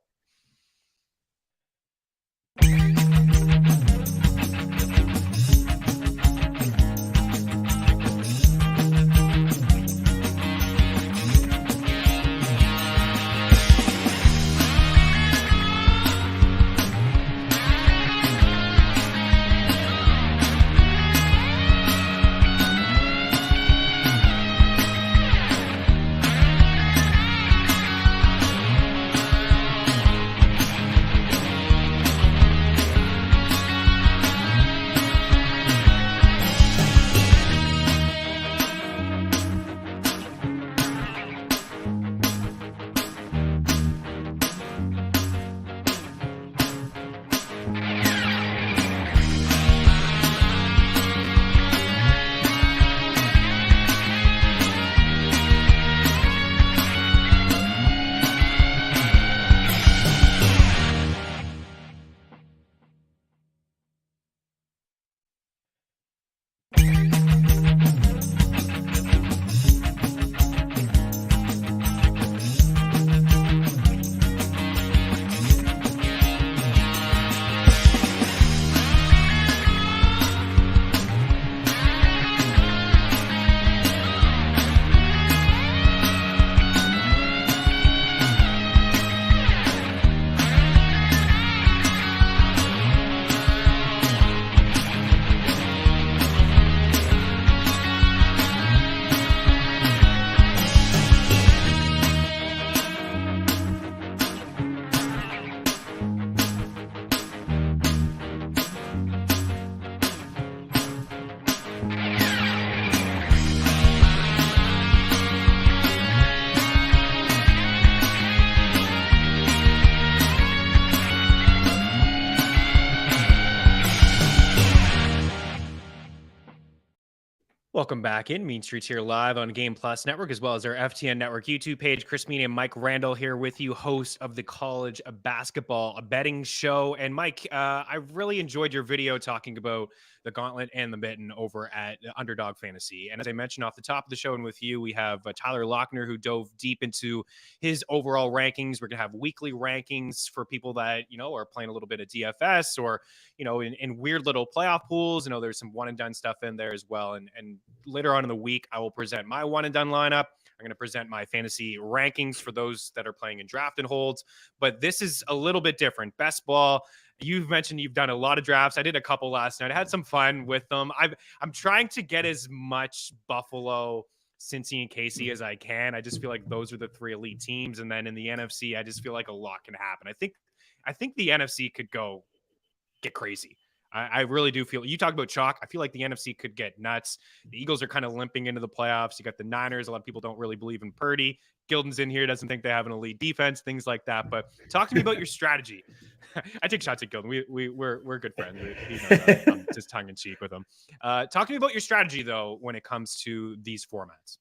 Welcome back in. Mean Streets here live on Game Plus Network, as well as our FTN Network YouTube page. Chris Meaney and Mike Randle here with you, host of the College Basketball Betting Show. And Mike, I really enjoyed your video talking about the Gauntlet and the Mitten over at Underdog Fantasy. And as I mentioned off the top of the show and with you, we have Tyler Lochner, who dove deep into his overall rankings. We're going to have weekly rankings for people that, are playing a little bit of DFS or, in weird little playoff pools. There's some one and done stuff in there as well. And later on in the week, I will present my one and done lineup. I'm going to present my fantasy rankings for those that are playing in draft and holds. But this is a little bit different. Best ball. You've mentioned you've done a lot of drafts. I did a couple last night. I had some fun with them. I'm trying to get as much Buffalo, Cincy, and KC as I can. I just feel like those are the three elite teams. And then in the NFC, I just feel like a lot can happen. I think the NFC could get crazy. I really do feel, you talk about chalk. I feel like the NFC could get nuts. The Eagles are kind of limping into the playoffs. You got the Niners. A lot of people don't really believe in Purdy. Gilden's in here, doesn't think they have an elite defense, things like that. But talk to me about your strategy. I take shots at Gilden. We're good friends. He knows that. I'm just tongue in cheek with him. Talk to me about your strategy though when it comes to these formats.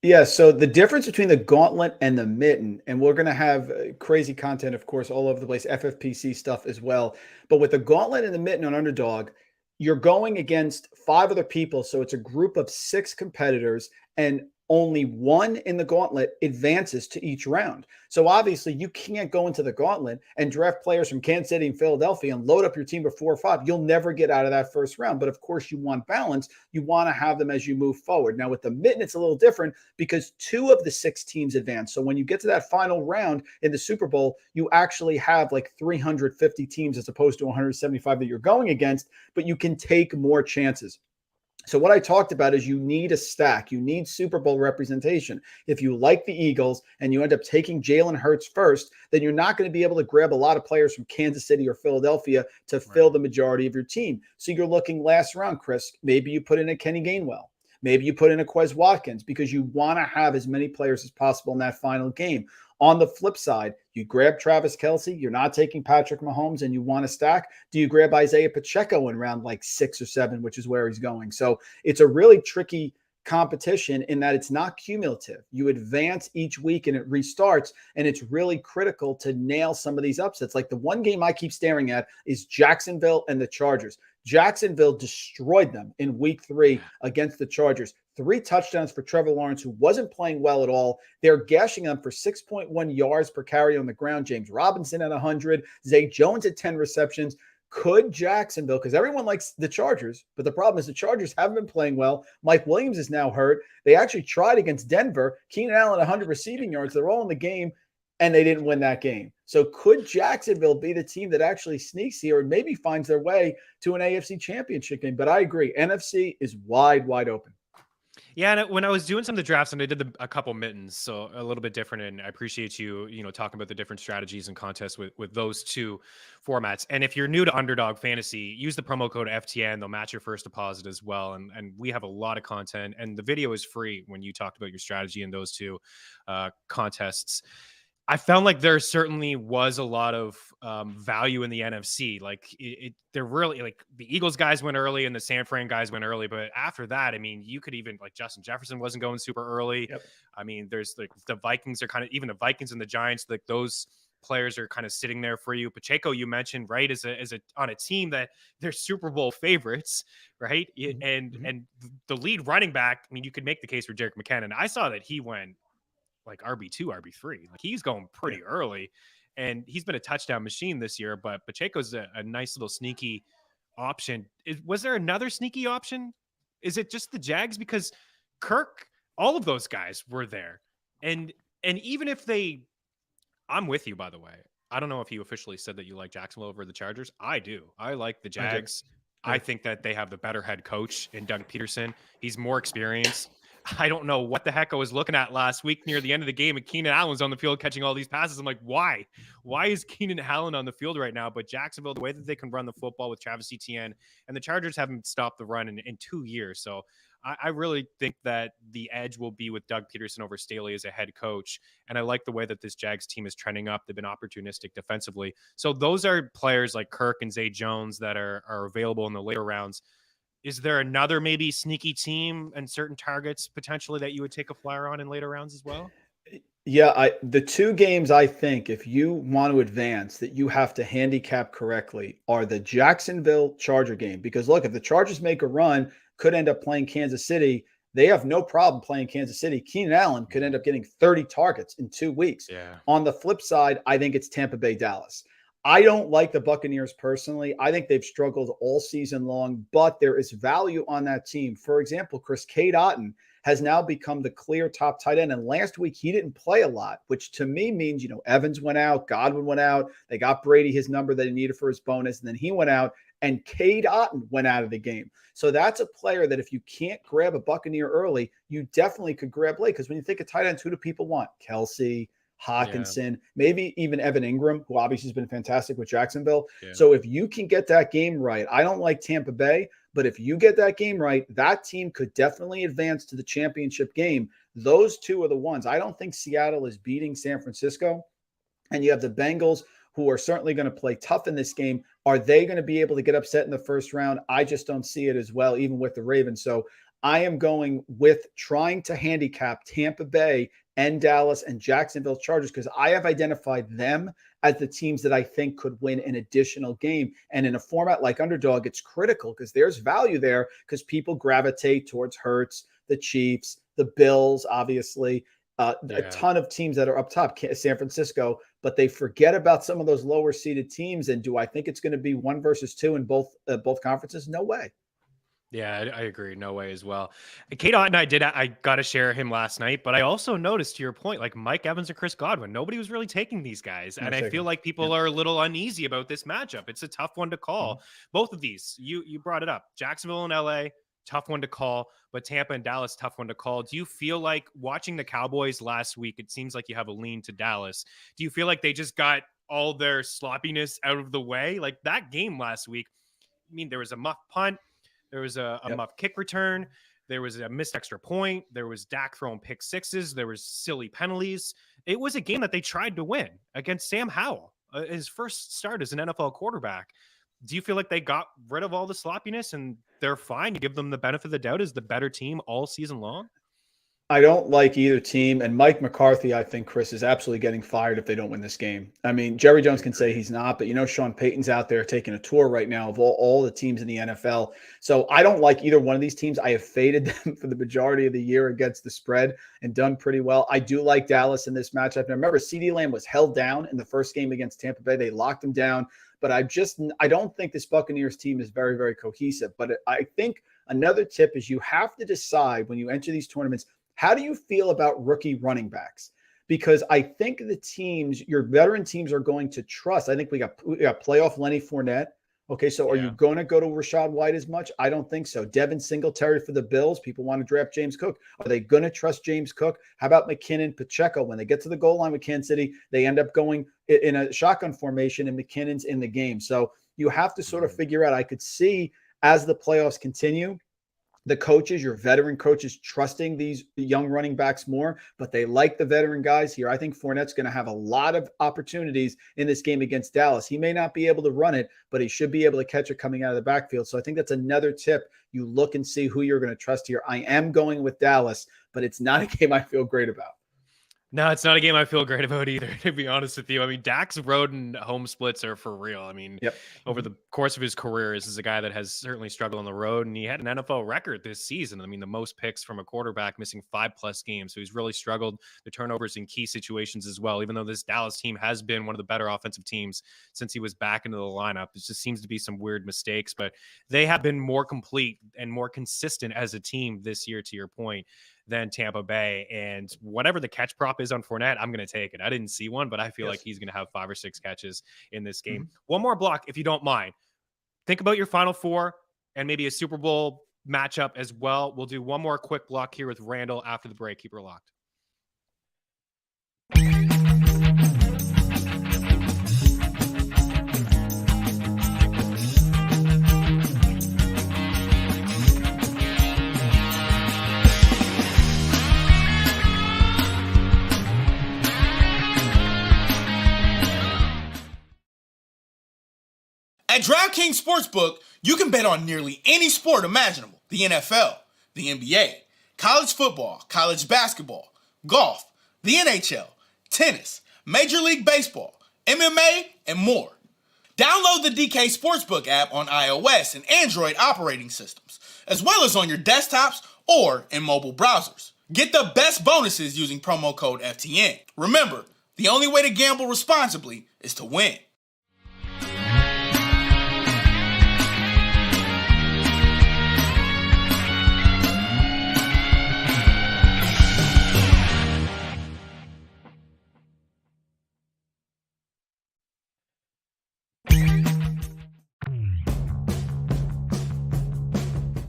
Yeah, so the difference between the Gauntlet and the Mitten, and we're going to have crazy content, of course, all over the place, FFPC stuff as well. But with the Gauntlet and the Mitten on Underdog, you're going against 5 other people. So it's a group of 6 competitors, and only one in the Gauntlet advances to each round. So obviously you can't go into the Gauntlet and draft players from Kansas City and Philadelphia and load up your team with 4 or 5. You'll never get out of that first round. But of course you want balance. You want to have them as you move forward. Now with the Mitten, it's a little different because 2 of the 6 teams advance. So when you get to that final round in the Super Bowl, you actually have like 350 teams as opposed to 175 that you're going against, but you can take more chances. So what I talked about is you need a stack. You need Super Bowl representation. If you like the Eagles and you end up taking Jalen Hurts first, then you're not going to be able to grab a lot of players from Kansas City or Philadelphia to fill the majority of your team. So you're looking last round, Chris. Maybe you put in a Kenny Gainwell. Maybe you put in a Quez Watkins because you want to have as many players as possible in that final game. On the flip side, you grab Travis Kelce, you're not taking Patrick Mahomes, and you want to stack. Do you grab Isaiah Pacheco in round like 6 or 7, which is where he's going? So it's a really tricky competition in that it's not cumulative. You advance each week and it restarts, and it's really critical to nail some of these upsets. Like the one game I keep staring at is Jacksonville and the Chargers. Jacksonville destroyed them in week 3 against the Chargers. 3 touchdowns for Trevor Lawrence, who wasn't playing well at all. They're gashing them for 6.1 yards per carry on the ground. James Robinson at 100. Zay Jones at 10 receptions. Could Jacksonville, because everyone likes the Chargers, but the problem is the Chargers haven't been playing well. Mike Williams is now hurt. They actually tried against Denver. Keenan Allen, 100 receiving yards. They're all in the game, and they didn't win that game. So could Jacksonville be the team that actually sneaks here and maybe finds their way to an AFC championship game? But I agree. NFC is wide open. Yeah, and when I was doing some of the drafts, and I did a couple mittens, so a little bit different. And I appreciate you, talking about the different strategies and contests with those 2 formats. And if you're new to Underdog Fantasy, use the promo code FTN. They'll match your first deposit as well. And we have a lot of content, and the video is free when you talked about your strategy in those 2 contests. I found like there certainly was a lot of value in the NFC. Like they're really like the Eagles guys went early and the San Fran guys went early. But after that, I mean, you could even like Justin Jefferson wasn't going super early. Yep. I mean, there's like the Vikings are kind of, even the Vikings and the Giants, like those players are kind of sitting there for you. Pacheco, you mentioned, right, is on a team that they're Super Bowl favorites, right? Mm-hmm. And the lead running back, I mean, you could make the case for Jerick McKinnon. I saw that he went like RB2, RB3. Like he's going pretty early, and he's been a touchdown machine this year. But Pacheco's a nice little sneaky option. Was there another sneaky option? Is it just the Jags? Because Kirk, all of those guys were there, and even if I'm with you, by the way. I don't know if you officially said that you like Jacksonville over the Chargers. I do. I like the Jags. I think that they have the better head coach in Doug Peterson. He's more experienced. I don't know what the heck I was looking at last week near the end of the game, and Keenan Allen's on the field catching all these passes. I'm like, why? Why is Keenan Allen on the field right now? But Jacksonville, the way that they can run the football with Travis Etienne, and the Chargers haven't stopped the run in 2 years. So I really think that the edge will be with Doug Peterson over Staley as a head coach. And I like the way that this Jags team is trending up. They've been opportunistic defensively. So those are players like Kirk and Zay Jones that are available in the later rounds. is there another maybe sneaky team and certain targets potentially that you would take a flyer on in later rounds as well? Yeah, the two games I think if you want to advance that you have to handicap correctly are the Jacksonville Charger game. Because look, if the Chargers make a run, could end up playing Kansas City. They have no problem playing Kansas City. Keenan Allen could end up getting 30 targets in 2 weeks. Yeah. On the flip side, I think it's Tampa Bay Dallas. I don't like the Buccaneers personally. I think they've struggled all season long, but there is value on that team. For example, Chris Cade Otton has now become the clear top tight end. And last week, he didn't play a lot, which to me means, Evans went out, Godwin went out. They got Brady his number that he needed for his bonus. And then he went out and Cade Otton went out of the game. So that's a player that if you can't grab a Buccaneer early, you definitely could grab late. Because when you think of tight ends, who do people want? Kelsey, Hawkinson, maybe even Evan Ingram, who obviously has been fantastic with Jacksonville. Yeah. So if you can get that game right, I don't like Tampa Bay, but if you get that game right, that team could definitely advance to the championship game. Those two are the ones. I don't think Seattle is beating San Francisco. And you have the Bengals, who are certainly going to play tough in this game. Are they going to be able to get upset in the first round? I just don't see it as well, even with the Ravens. So I am going with trying to handicap Tampa Bay and Dallas and Jacksonville Chargers because I have identified them as the teams that I think could win an additional game. And in a format like Underdog, it's critical because there's value there because people gravitate towards Hurts, the Chiefs, the Bills, obviously, a ton of teams that are up top, San Francisco, but they forget about some of those lower seeded teams. And do I think it's going to be 1 versus 2 in both conferences? No way. Yeah, I agree. No way as well. Cade Otton, I got to share him last night, but I also noticed to your point, like Mike Evans and Chris Godwin, nobody was really taking these guys. And I feel like people are a little uneasy about this matchup. It's a tough one to call. Both of these, you brought it up. Jacksonville and LA, tough one to call, but Tampa and Dallas, tough one to call. Do you feel like watching the Cowboys last week, it seems like you have a lean to Dallas. Do you feel like they just got all their sloppiness out of the way? Like that game last week, I mean, there was a muff punt. There was a muff kick return. There was a missed extra point. There was Dak throwing pick sixes. There was silly penalties. It was a game that they tried to win against Sam Howell, his first start as an NFL quarterback. Do you feel like they got rid of all the sloppiness and they're fine? You give them the benefit of the doubt as the better team all season long? I don't like either team. And Mike McCarthy, I think, Chris, is absolutely getting fired if they don't win this game. I mean, Jerry Jones can say he's not, but Sean Payton's out there taking a tour right now of all the teams in the NFL. So I don't like either one of these teams. I have faded them for the majority of the year against the spread and done pretty well. I do like Dallas in this matchup. Now, remember, CeeDee Lamb was held down in the first game against Tampa Bay. They locked him down. But I don't think this Buccaneers team is very, very cohesive. But I think another tip is you have to decide when you enter these tournaments, how do you feel about rookie running backs? Because I think the teams, your veteran teams, are going to trust. I think we got playoff Lenny Fournette. Okay, so are you going to go to Rachaad White as much? I don't think so. Devin Singletary for the Bills. People want to draft James Cook. Are they going to trust James Cook? How about McKinnon, Pacheco? When they get to the goal line with Kansas City, they end up going in a shotgun formation and McKinnon's in the game. So you have to sort of figure out. I could see as the playoffs continue, the coaches, your veteran coaches, trusting these young running backs more, but they like the veteran guys here. I think Fournette's going to have a lot of opportunities in this game against Dallas. He may not be able to run it, but he should be able to catch it coming out of the backfield. So I think that's another tip. You look and see who you're going to trust here. I am going with Dallas, but it's not a game I feel great about. No, it's not a game I feel great about either, to be honest with you. I mean, Dak's road and home splits are for real. I mean, over the course of his career, this is a guy that has certainly struggled on the road, and he had an NFL record this season. I mean, the most picks from a quarterback, missing 5+ games. So he's really struggled. The turnovers in key situations as well, even though this Dallas team has been one of the better offensive teams since he was back into the lineup. It just seems to be some weird mistakes, but they have been more complete and more consistent as a team this year, to your point, than Tampa Bay. And whatever the catch prop is on Fournette, I'm going to take it. I didn't see one, but I feel like he's going to have 5 or 6 catches in this game. One more block, if you don't mind. Think about your Final Four and maybe a Super Bowl matchup as well. We'll do one more quick block here with Randle after the break. Keep her locked. At DraftKings Sportsbook, you can bet on nearly any sport imaginable. The NFL, the NBA, college football, college basketball, golf, the NHL, tennis, Major League Baseball, MMA, and more. Download the DK Sportsbook app on iOS and Android operating systems, as well as on your desktops or in mobile browsers. Get the best bonuses using promo code FTN. Remember, the only way to gamble responsibly is to win.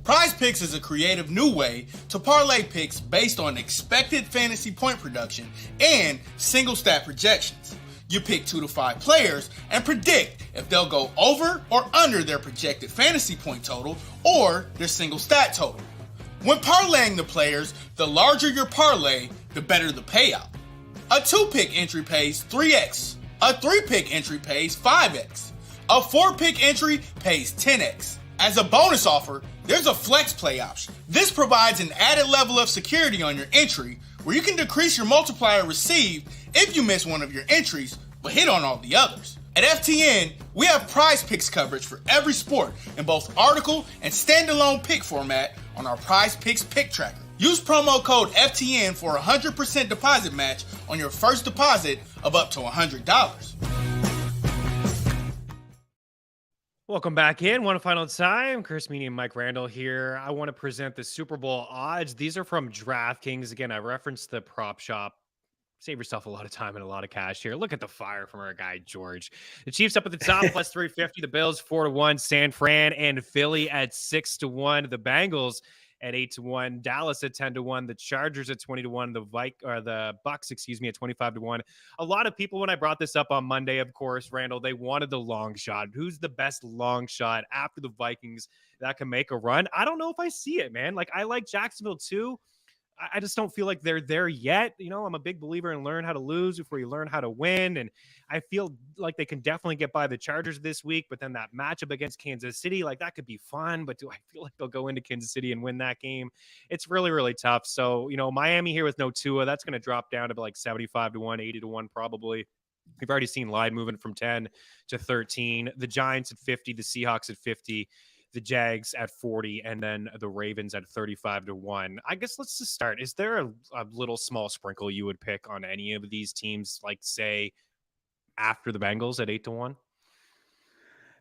Prize Picks is a creative new way to parlay picks based on expected fantasy point production and single stat projections. You pick 2 to 5 players and predict if they'll go over or under their projected fantasy point total or their single stat total. When parlaying the players, the larger your parlay, the better the payout. A 2-pick entry pays 3x. A 3-pick entry pays 5x. A 4-pick entry pays 10x. As a bonus offer, there's a flex play option. This provides an added level of security on your entry where you can decrease your multiplier received if you miss one of your entries but hit on all the others. At FTN, we have Prize Picks coverage for every sport in both article and standalone pick format on our Prize Picks pick tracker. Use promo code FTN for a 100% deposit match on your first deposit of up to $100. Welcome back in. One final time. Chris Meaney and Mike Randle here. I want to present the Super Bowl odds. These are from DraftKings. Again, I referenced the prop shop. Save yourself a lot of time and a lot of cash here. Look at the fire from our guy, George. The Chiefs up at the top, plus 350. The Bills, 4-1. San Fran and Philly at 6-1. The Bengals at 8-1. Dallas at 10-1. The Chargers at 20-1. The Bucks, at 25-1. A lot of people, when I brought this up on Monday, of course, Randall, they wanted the long shot. Who's the best long shot after the Vikings that can make a run? I don't know if I see it, man. Like, I like Jacksonville too. I just don't feel like they're there yet. You know, I'm a big believer in learn how to lose before you learn how to win. And I feel like they can definitely get by the Chargers this week, but then that matchup against Kansas City, like that could be fun, but do I feel like they'll go into Kansas City and win that game? It's really, really tough. So, you know, Miami here with no Tua, that's going to drop down to like 75-1, 80-1 probably. We've already seen line moving from 10 to 13. The Giants at 50, the Seahawks at 50. The Jags at 40, and then the Ravens at 35-1. I guess let's just start. Is there a little small sprinkle you would pick on any of these teams, like say after the Bengals at 8-1?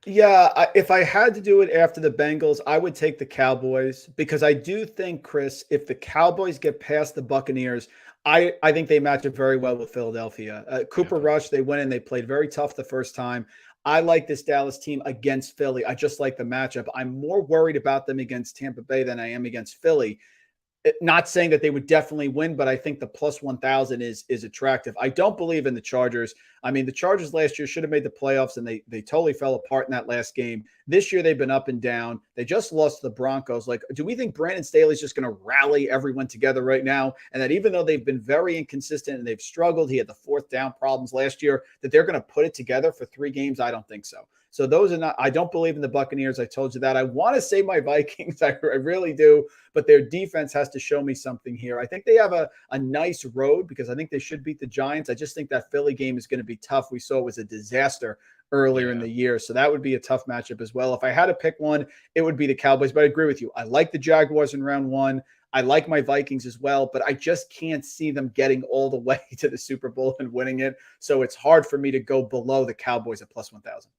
Yeah, if I had to do it after the Bengals, I would take the Cowboys because I do think, Chris, if the Cowboys get past the Buccaneers, I think they match up very well with Philadelphia. Cooper Rush, they went in, they played very tough the first time. I like this Dallas team against Philly. I just like the matchup. I'm more worried about them against Tampa Bay than I am against Philly. Not saying that they would definitely win, but I think the plus 1,000 is attractive. I don't believe in the Chargers. I mean, the Chargers last year should have made the playoffs, and they totally fell apart in that last game. This year, they've been up and down. They just lost to the Broncos. Like, do we think Brandon Staley's just going to rally everyone together right now? And that even though they've been very inconsistent and they've struggled, he had the fourth down problems last year, that they're going to put it together for 3 games? I don't think so. So those are not, I don't believe in the Buccaneers. I told you that. I want to say my Vikings. I really do. But their defense has to show me something here. I think they have a nice road because I think they should beat the Giants. I just think that Philly game is going to be tough. We saw it was a disaster earlier in the year. So that would be a tough matchup as well. If I had to pick one, it would be the Cowboys. But I agree with you. I like the Jaguars in round 1. I like my Vikings as well, but I just can't see them getting all the way to the Super Bowl and winning it. So it's hard for me to go below the Cowboys at plus 1,000.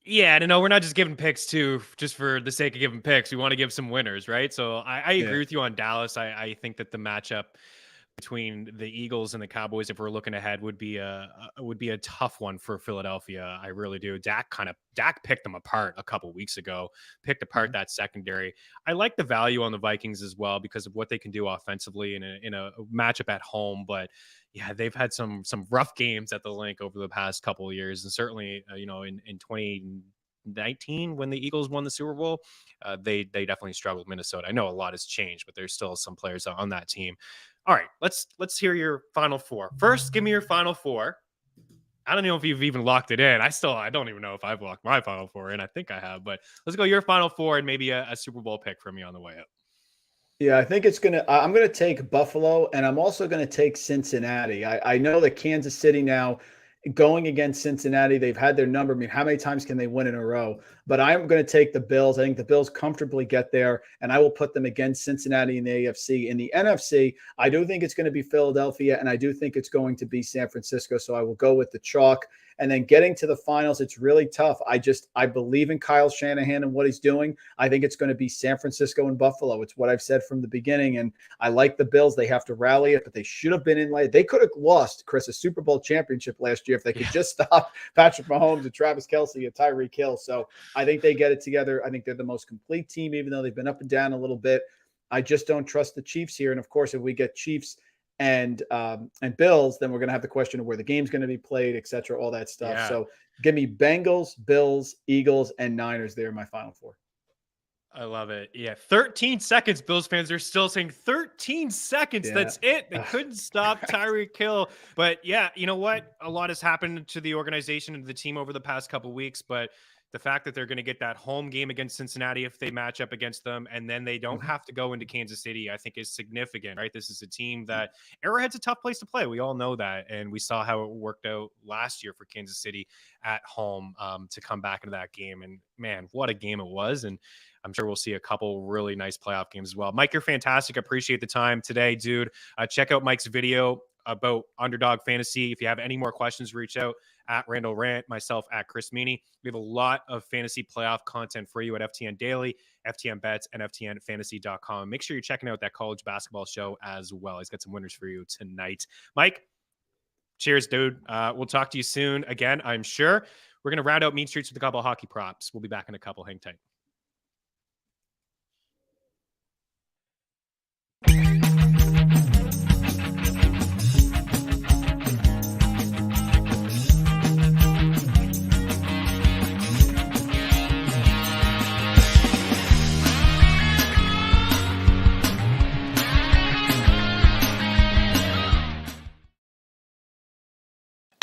Yeah, and no, we're not just giving picks too, just for the sake of giving picks. We want to give some winners, right? So I agree with you on Dallas. I think that the matchup between the Eagles and the Cowboys, if we're looking ahead, would be a tough one for Philadelphia. I really do. Dak picked them apart a couple weeks ago, picked apart that secondary. I like the value on the Vikings as well because of what they can do offensively in a matchup at home, but yeah, they've had some rough games at the Link over the past couple of years, and certainly, in 2019 when the Eagles won the Super Bowl, they definitely struggled with Minnesota. I know a lot has changed, but there's still some players on that team. All right, let's hear your final 4. First, give me your final 4. I don't know if you've even locked it in. I don't even know if I've locked my Final Four in. I think I have, but let's go your Final Four and maybe a Super Bowl pick from you on the way up. Yeah, I think I'm going to take Buffalo, and I'm also going to take Cincinnati. I know that Kansas City now going against Cincinnati, they've had their number. I mean, how many times can they win in a row? But I'm going to take the Bills. I think the Bills comfortably get there, and I will put them against Cincinnati in the AFC. In the NFC, I do think it's going to be Philadelphia, and I do think it's going to be San Francisco. So I will go with the chalk. And then getting to the finals, it's really tough. I believe in Kyle Shanahan and what he's doing. I think it's going to be San Francisco and Buffalo. It's what I've said from the beginning. And I like the Bills. They have to rally it, but they should have been in late. They could have lost, Chris, a Super Bowl championship last year if they could just stop Patrick Mahomes and Travis Kelce and Tyreek Hill. So I think they get it together. I think they're the most complete team, even though they've been up and down a little bit. I just don't trust the Chiefs here. And of course, if we get Chiefs and Bills, then we're going to have the question of where the game's going to be played, et cetera, all that stuff. Yeah. So give me Bengals, Bills, Eagles, and Niners there in my Final Four. I love it. Yeah. 13 seconds. Bills fans are still saying 13 seconds. Yeah. That's it. They couldn't stop Tyreek Hill. But yeah, you know what? A lot has happened to the organization and the team over the past couple of weeks, but the fact that they're going to get that home game against Cincinnati if they match up against them, and then they don't have to go into Kansas City, I think is significant, right? This is a team that Arrowhead's a tough place to play. We all know that. And we saw how it worked out last year for Kansas City at home to come back into that game. And man, what a game it was. And I'm sure we'll see a couple really nice playoff games as well. Mike, you're fantastic. Appreciate the time today, dude. Check out Mike's video about Underdog Fantasy. If you have any more questions, reach out at Randall Rant, myself at Chris Meaney. We have a lot of fantasy playoff content for you at FTN Daily, FTN Bets, and FTNFantasy.com. Make sure you're checking out that college basketball show as well. He's got some winners for you tonight. Mike, cheers, dude. We'll talk to you soon again, I'm sure. We're going to round out Mean Streets with a couple of hockey props. We'll be back in a couple. Hang tight.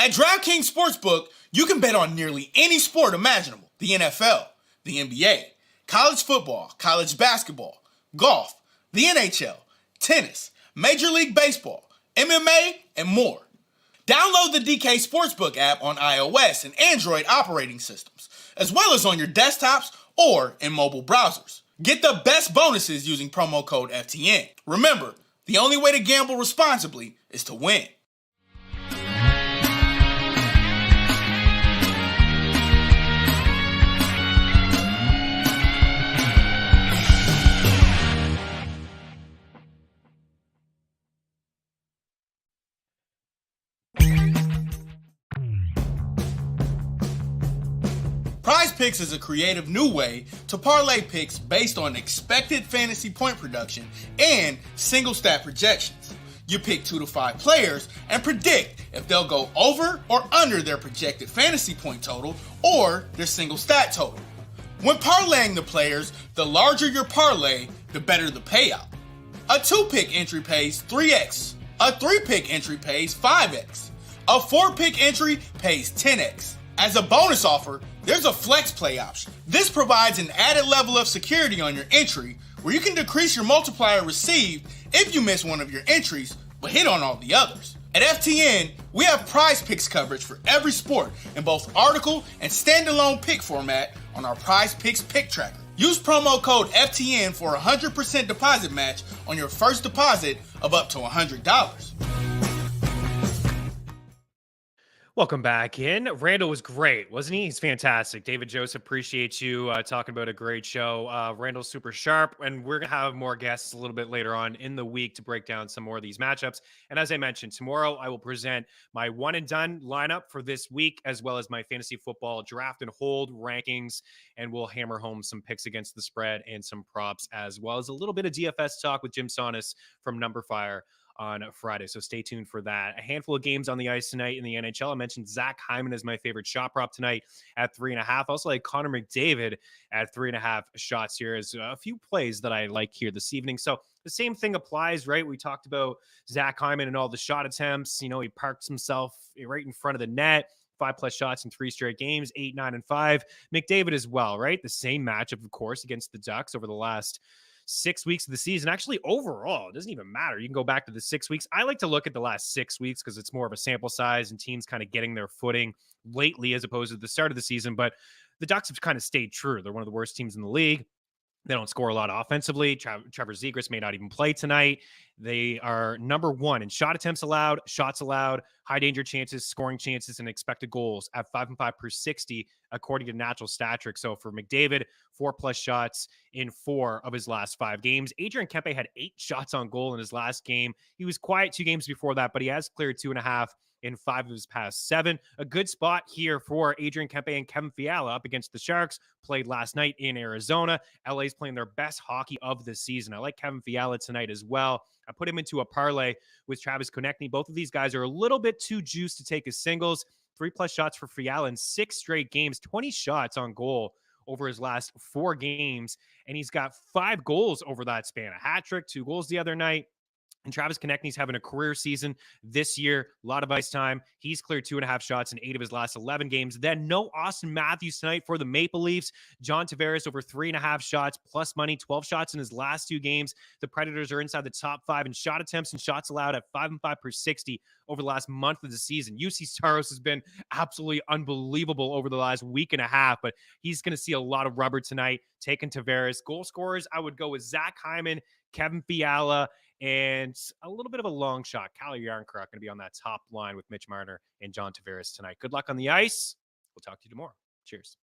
At DraftKings Sportsbook, you can bet on nearly any sport imaginable. The NFL, the NBA, college football, college basketball, golf, the NHL, tennis, Major League Baseball, MMA, and more. Download the DK Sportsbook app on iOS and Android operating systems, as well as on your desktops or in mobile browsers. Get the best bonuses using promo code FTN. Remember, the only way to gamble responsibly is to win. Prize Picks is a creative new way to parlay picks based on expected fantasy point production and single stat projections. You pick 2 to 5 players and predict if they'll go over or under their projected fantasy point total or their single stat total. When parlaying the players, the larger your parlay, the better the payout. A 2-pick entry pays 3x. A 3-pick entry pays 5x. A 4-pick entry pays 10x. As a bonus offer, there's a flex play option. This provides an added level of security on your entry where you can decrease your multiplier received if you miss one of your entries but hit on all the others. At FTN, we have Prize Picks coverage for every sport in both article and standalone pick format on our Prize Picks pick tracker. Use promo code FTN for a 100% deposit match on your first deposit of up to $100. Welcome back in. Randall was great, wasn't he? He's fantastic. David Joseph, appreciate you talking about a great show. Randall's super sharp, and we're going to have more guests a little bit later on in the week to break down some more of these matchups. And as I mentioned, tomorrow I will present my one and done lineup for this week, as well as my fantasy football draft and hold rankings, and we'll hammer home some picks against the spread and some props, as well as a little bit of DFS talk with Jim Saunis from Number Fire on Friday. So stay tuned for that. A handful of games on the ice tonight in the NHL. I mentioned Zach Hyman is my favorite shot prop tonight at 3.5. Also like Connor McDavid at 3.5 shots here is a few plays that I like here this evening. So the same thing applies, right? We talked about Zach Hyman and all the shot attempts. You know, he parks himself right in front of the net. 5+ shots in 3 straight games, 8, 9, and 5. McDavid as well, right? The same matchup, of course, against the Ducks over the last 6 weeks of the season. Actually, overall, it doesn't even matter. You can go back to the 6 weeks. I like to look at the last 6 weeks because it's more of a sample size and teams kind of getting their footing lately as opposed to the start of the season. But the Ducks have kind of stayed true. They're one of the worst teams in the league. They don't score a lot offensively. Trevor Zegras may not even play tonight. They are number 1 in shot attempts allowed, shots allowed, high danger chances, scoring chances, and expected goals at 5 and 5 per 60, according to Natural Stat Trick. So for McDavid, 4+ shots in 4 of his last 5 games. Adrian Kempe had 8 shots on goal in his last game. He was quiet 2 games before that, but he has cleared 2.5 in 5 of his past 7. A good spot here for Adrian Kempe and Kevin Fiala up against the Sharks. Played last night in Arizona. LA's playing their best hockey of the season. I like Kevin Fiala tonight as well. I put him into a parlay with Travis Konechny. Both of these guys are a little bit too juiced to take as singles. 3+ shots for Fiala in 6 straight games, 20 shots on goal over his last 4 games. And he's got 5 goals over that span. A hat trick, 2 goals the other night. And Travis Konechny's having a career season this year. A lot of ice time. He's cleared 2.5 shots in 8 of his last 11 games. Then no Austin Matthews tonight for the Maple Leafs. John Tavares over 3.5 shots plus money, 12 shots in his last 2 games. The Predators are inside the top 5 in shot attempts and shots allowed at 5 and 5 per 60 over the last month of the season. UC Staros has been absolutely unbelievable over the last week and a half, but he's going to see a lot of rubber tonight, taking Tavares. Goal scorers, I would go with Zach Hyman, Kevin Fiala, and a little bit of a long shot. Calle Jarnkrok going to be on that top line with Mitch Marner and John Tavares tonight. Good luck on the ice. We'll talk to you tomorrow. Cheers.